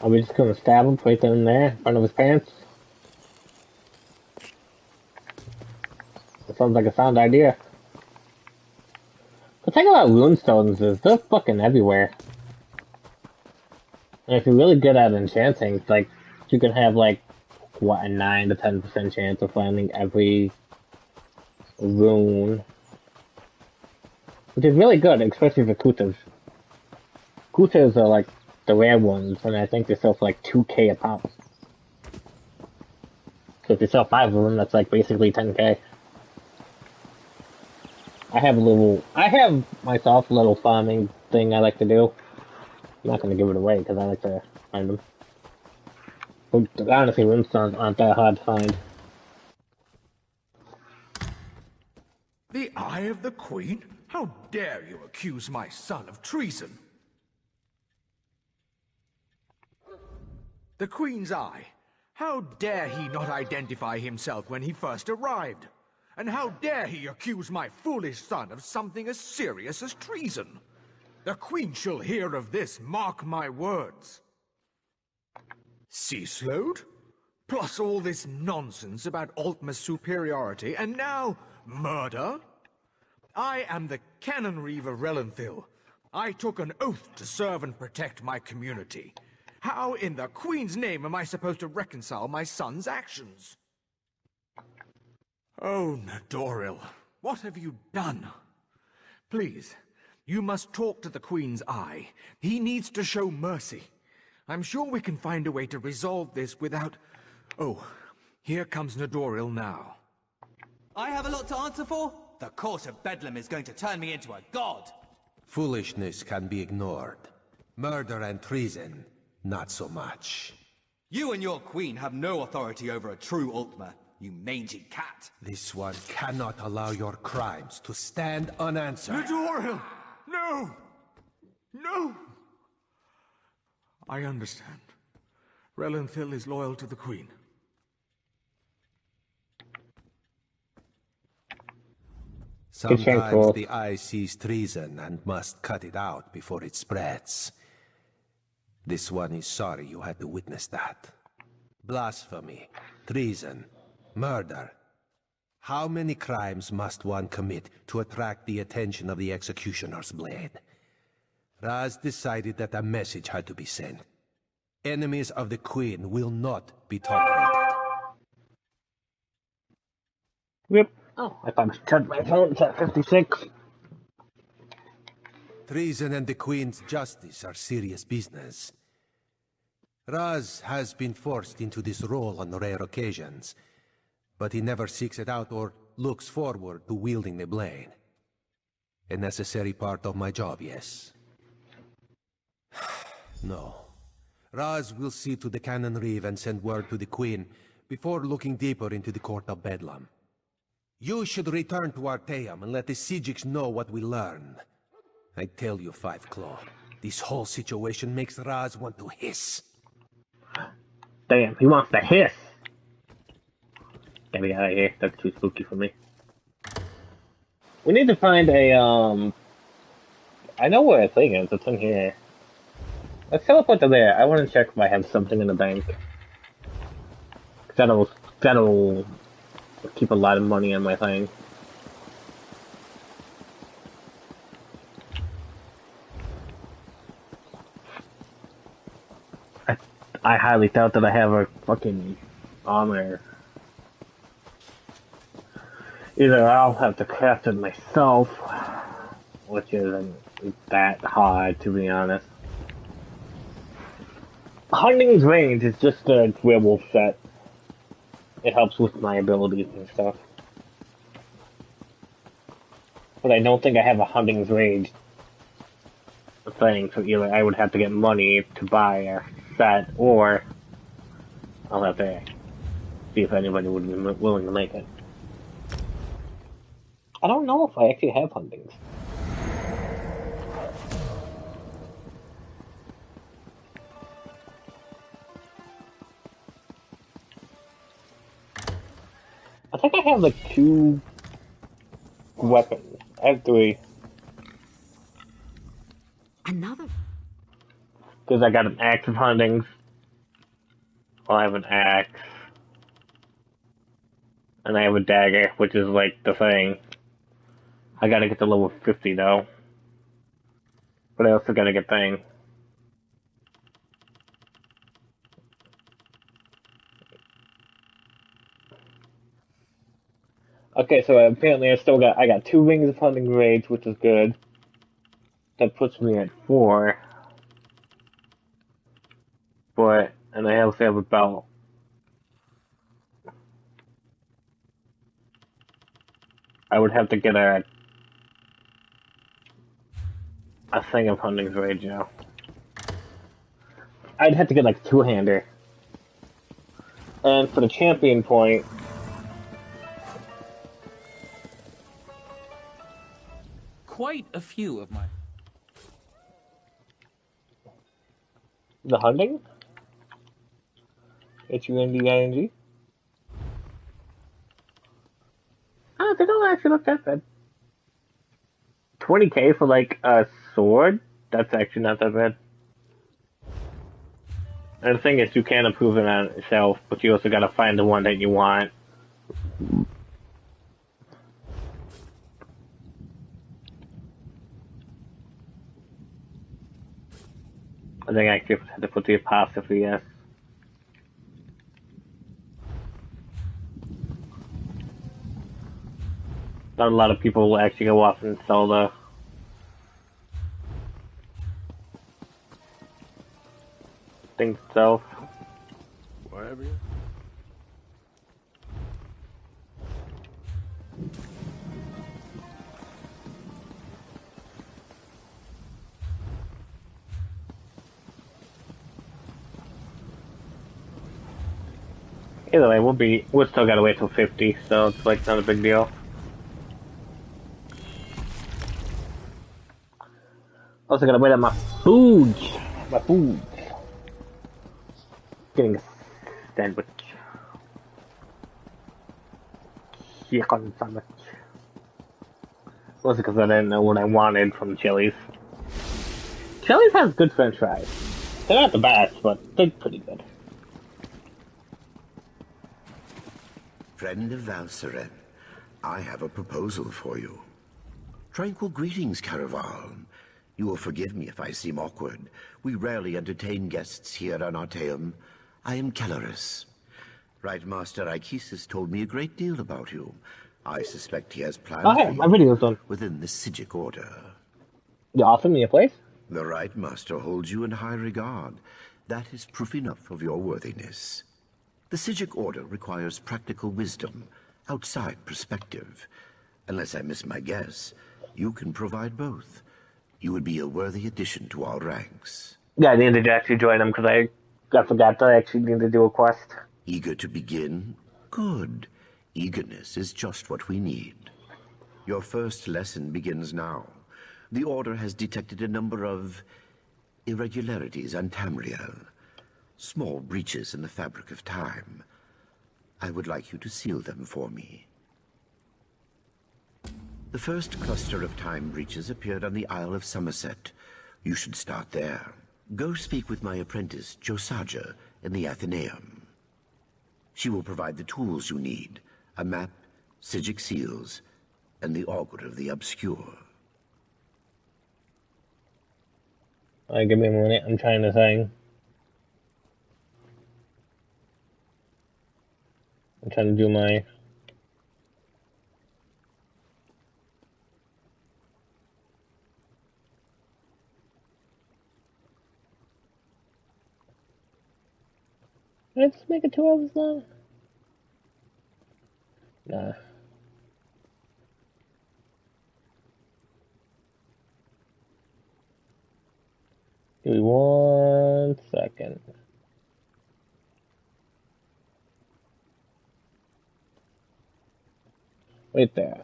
S1: Are we just gonna stab him right then and there in front of his parents? That sounds like a sound idea. The thing about runestones is they're fucking everywhere. And if you're really good at enchanting, like, you can have, like, what, a 9 to 10% chance of finding every rune. Which is really good, especially for kutas. Kutas are, like, the rare ones, and I think they sell for, like, 2k a pop. So if you sell 5 of them, that's, like, basically 10k. I have myself a little farming thing I like to do. I'm not gonna give it away, because I like to find them. But honestly, runestones aren't that hard to find.
S11: The Eye of the Queen? How dare you accuse my son of treason? The Queen's Eye. How dare he not identify himself when he first arrived? And how dare he accuse my foolish son of something as serious as treason? The Queen shall hear of this, mark my words. Sea Slode? Plus all this nonsense about Altma's superiority, and now murder? I am the Cannon Reeve of Relenthil. I took an oath to serve and protect my community. How in the Queen's name am I supposed to reconcile my son's actions? Oh, Nedoril, what have you done? Please, you must talk to the Queen's Eye. He needs to show mercy. I'm sure we can find a way to resolve this without... Oh, here comes Nedoril now.
S19: I have a lot to answer for? The Court of Bedlam is going to turn me into a god!
S6: Foolishness can be ignored. Murder and treason, not so much.
S19: You and your queen have no authority over a true Ultima, you mangy cat.
S6: This one cannot allow your crimes to stand unanswered.
S11: Nedoril! No! No! I understand. Relenthil is loyal to the Queen.
S6: Sometimes the eye sees treason and must cut it out before it spreads. This one is sorry you had to witness that. Blasphemy, treason, murder. How many crimes must one commit to attract the attention of the executioner's blade? Raz decided that a message had to be sent. Enemies of the Queen will not be tolerated.
S1: Yep. Oh, I thought I turned my phone to 56.
S6: Treason and the Queen's justice are serious business. Raz has been forced into this role on rare occasions, but he never seeks it out or looks forward to wielding the blade. A necessary part of my job, yes. No. Raz will see to the Cannon Reeve and send word to the Queen before looking deeper into the Court of Bedlam. You should return to Arteum and let the Sijiks know what we learned. I tell you, Five Claw, this whole situation makes Raz want to hiss.
S1: Damn, he wants to hiss. Get me out of here. That's too spooky for me. We need to find a, I know where a thing is. It's in here. Let's teleport to there. I want to check if I have something in the bank. That'll keep a lot of money on my thing. I highly doubt that I have a fucking armor. Either I'll have to craft it myself, which isn't that hard, to be honest. Hunting's Range is just a werewolf set. It helps with my abilities and stuff. But I don't think I have a Hunting's Range thing, so either I would have to get money to buy a set, or I'll have to See if anybody would be willing to make it. I don't know if I actually have fundings. I think I have like 2 weapons. I have 3.
S15: Another?
S1: Because I got an axe of huntings. Well, I have an axe. And I have a dagger, which is like the thing. I gotta get to level 50 though. But I also gotta get thing. Okay, so apparently I got 2 rings of hunting rage, which is good. That puts me at 4. And I also have a belt. I would have to get a thing of hunting rage now. I'd have to get like 2-hander. And for the champion point,
S7: quite a few of my...
S1: The hunting? HUNDING? Oh, they don't actually look that bad. 20k for like a sword? That's actually not that bad. And the thing is, you can improve it on itself, but you also gotta find the one that you want. I think I actually have to put the apostrophe, yes. Not a lot of people will actually go off and sell the thing itself.
S11: Whatever you...
S1: Either way, we'll still gotta wait till 50, so it's like not a big deal. Also gotta wait on my food. Getting a sandwich. Chicken sandwich. Mostly because I didn't know what I wanted from Chili's. Chili's has good french fries. They're not the best, but they're pretty good.
S9: Friend of Valseren, I have a proposal for you. Tranquil greetings, Caraval. You will forgive me if I seem awkward. We rarely entertain guests here on Arteum. I am Kelleris. Right Master Ikisis told me a great deal about you. I suspect he has plans for
S1: my video's done.
S9: within the Psijic Order.
S1: You offering me a place?
S9: The Right Master holds you in high regard. That is proof enough of your worthiness. The Psijic Order requires practical wisdom, outside perspective. Unless I miss my guess, you can provide both. You would be a worthy addition to our ranks.
S1: Yeah, I needed to actually join them because I forgot that I actually need to do a quest.
S9: Eager to begin? Good. Eagerness is just what we need. Your first lesson begins now. The Order has detected a number of irregularities on Tamriel. Small breaches in the fabric of time. I would like you to seal them for me. The first cluster of time breaches appeared on the Isle of Summerset. You should start there. Go speak with my apprentice, Josaja, in the Athenaeum. She will provide the tools you need. A map, Psijic seals, and the Augur of the Obscure.
S1: Alright, give me a minute. I'm trying to think. I'm trying to do my... Let's make it 2 hours long. Nah. Give me 1 second. Wait there.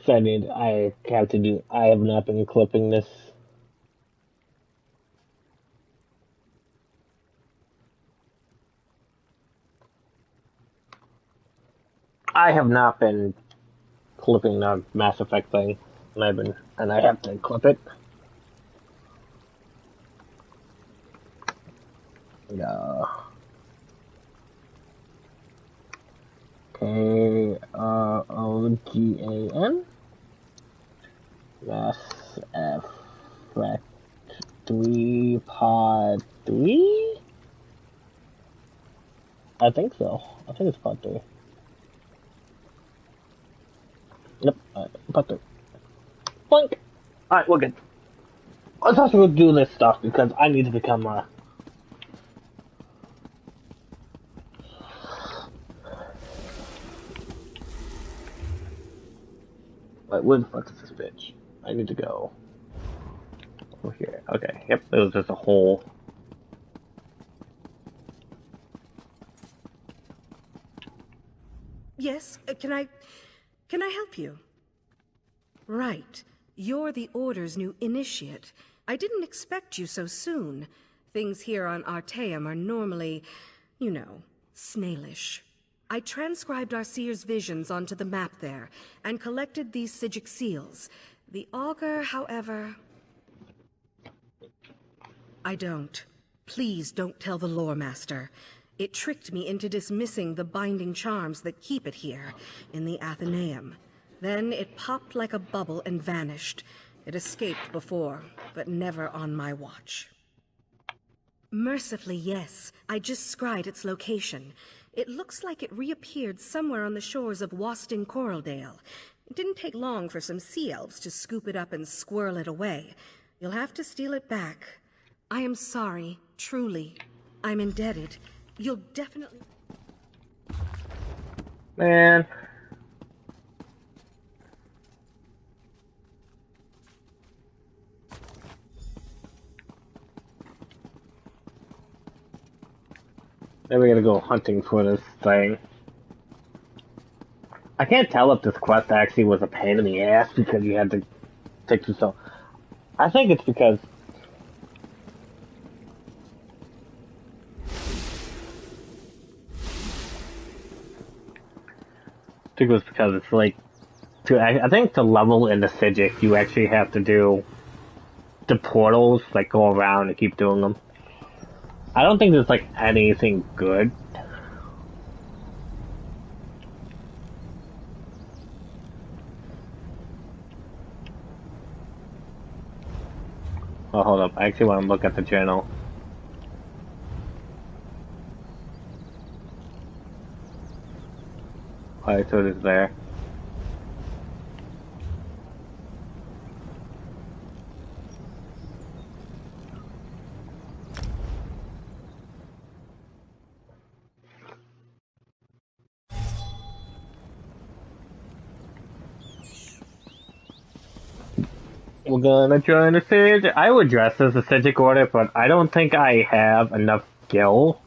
S1: So I have to do, I have not been clipping this. I have not been clipping the Mass Effect thing, and I have to clip it. KROGAN Mass Effect 3 Pod 3? I think so. I think it's Pod 3. Yep, Pod 3. Boink! Alright, we're good. Let's also do this stuff because I need to become Wait, where the fuck is this bitch? I need to go over here. Okay, yep, there was just a hole.
S8: Yes, can I help you? Right. You're the Order's new initiate. I didn't expect you so soon. Things here on Arteum are normally, you know, snailish. I transcribed our seer's visions onto the map there, and collected these Psijic seals. The augur, however... I don't. Please don't tell the lore master. It tricked me into dismissing the binding charms that keep it here, in the Athenaeum. Then it popped like a bubble and vanished. It escaped before, but never on my watch. Mercifully, yes. I just scried its location. It looks like it reappeared somewhere on the shores of Wasting Coraldale. It didn't take long for some sea elves to scoop it up and squirrel it away. You'll have to steal it back. I am sorry, truly. I'm indebted. You'll definitely...
S1: Man. Then we gotta go hunting for this thing. I can't tell if this quest actually was a pain in the ass because you had to take yourself. I think it's because it's like I think to level in the Psijic you actually have to do the portals, like go around and keep doing them. I don't think there's like anything good. Oh, hold up. I actually want to look at the channel. Alright, so it is there. We're gonna join the Psijic. I would dress as a Psijic order, but I don't think I have enough skill.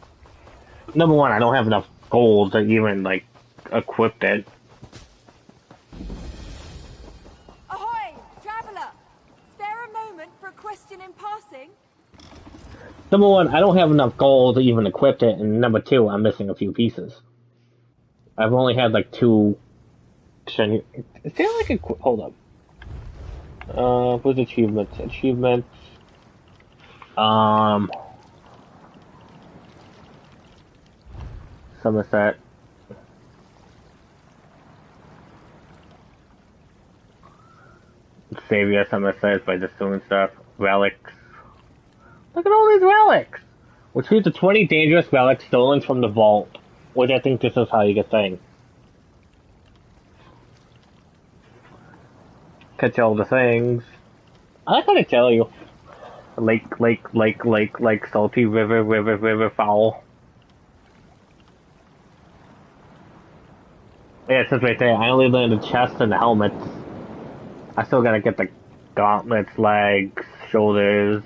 S1: Number one, I don't have enough gold to even, like, equip it.
S10: Ahoy, traveler! Spare a moment for a question in passing?
S1: Number one, I don't have enough gold to even equip it, and number two, I'm missing a few pieces. I've only had, like, two... Is there, like, a... Hold up. What's achievements? Achievements. Summerset. Savior Summerset by just doing stuff. Relics. Look at all these relics! Retrieve the 20 dangerous relics stolen from the vault. Which I think this is how you get things. Catch all the things. I gotta tell you. Lake, salty river, foul. Yeah, it says right there, I only learned the chest and the helmets. I still gotta get the gauntlets, legs, shoulders.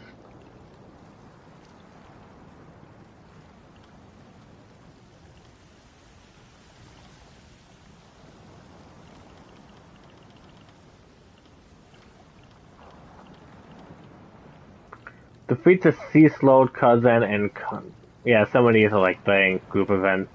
S1: Defeat the Sea Slowed Cousin and... Yeah, some of these are like playing group events.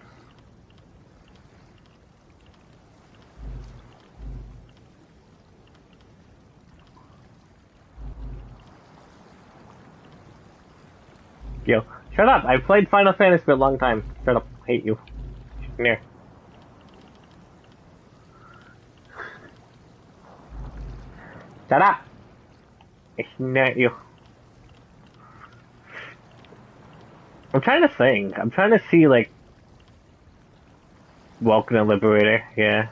S1: Yo, shut up! I played Final Fantasy for a long time. Shut up. Hate you. Come here. Shut up! It's not you. I'm trying to think. I'm trying to see, like... Welcome to Liberator, yeah.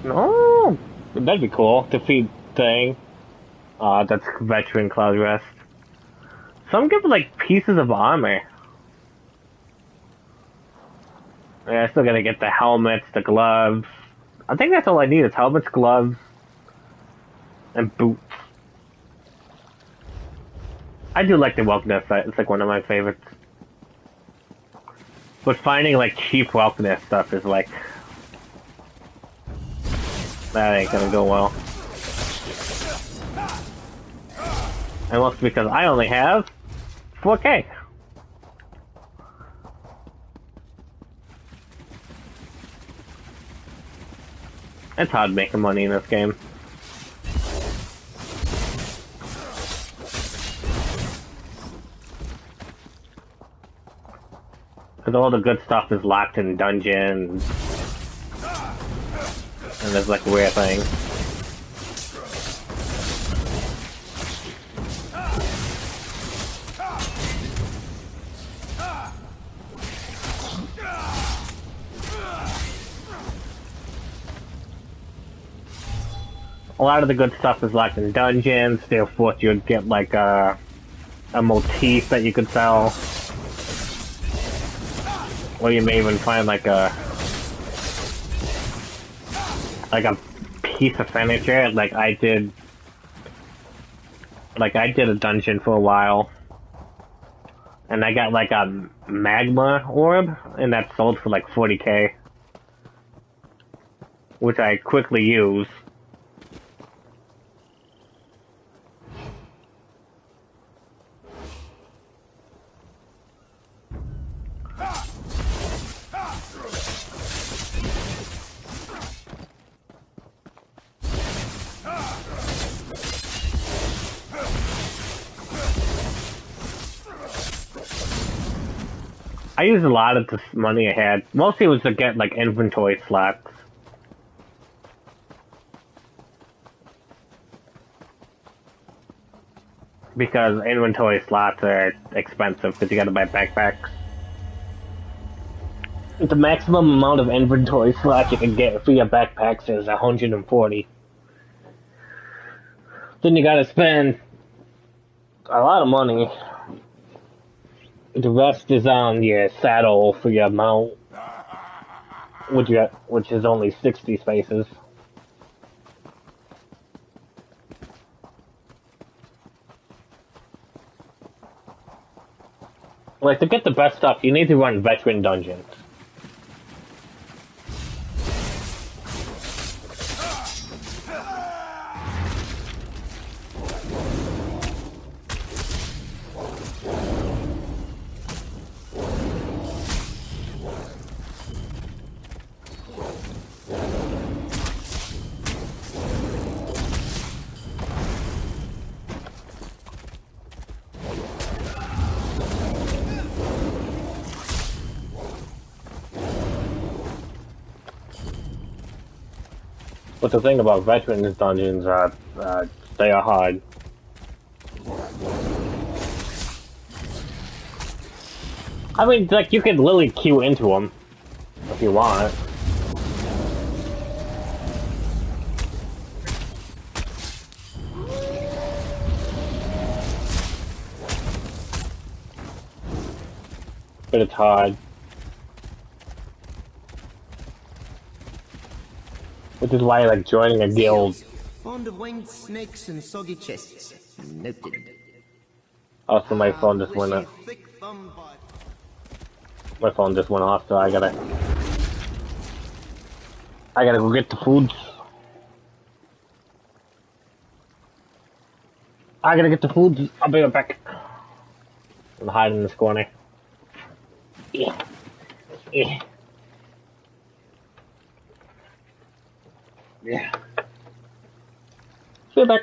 S1: No! That'd be cool. Defeat thing. That's veteran Cloud Rest. Some give like pieces of armor. Yeah, I still gotta get the helmets, the gloves. I think that's all I need is helmets, gloves, and boots. I do like the Welcome set. It's like one of my favorites. But finding like cheap Welcome stuff is like... That ain't gonna go well. And mostly because I only have 4K. It's hard making money in this game. Because all the good stuff is locked in dungeons. And there's like weird things. A lot of the good stuff is locked in dungeons, therefore you'd get like a motif that you could sell. Or you may even find like a piece of furniture, like I did a dungeon for a while. And I got like a magma orb, and that sold for like 40k. Which I quickly used. I used a lot of the money I had. Mostly it was to get like inventory slots. Because inventory slots are expensive because you gotta buy backpacks. The maximum amount of inventory slots you can get for your backpacks is 140. Then you gotta spend a lot of money. The rest is on your saddle for your mount, which is only 60 spaces. Like, to get the best stuff, you need to run veteran dungeons. But the thing about veterans dungeons are, they are hard. I mean, like, you could literally queue into them, if you want. But it's hard. Which is why I like joining a guild.
S13: Fond of winged snakes and soggy chests. Noted.
S1: Also, my phone just went up. My phone just went off, so I gotta go get the food. I gotta get the food. I'll be right back. I'm hiding in this corner. Yeah. Yeah. Yeah. Be back.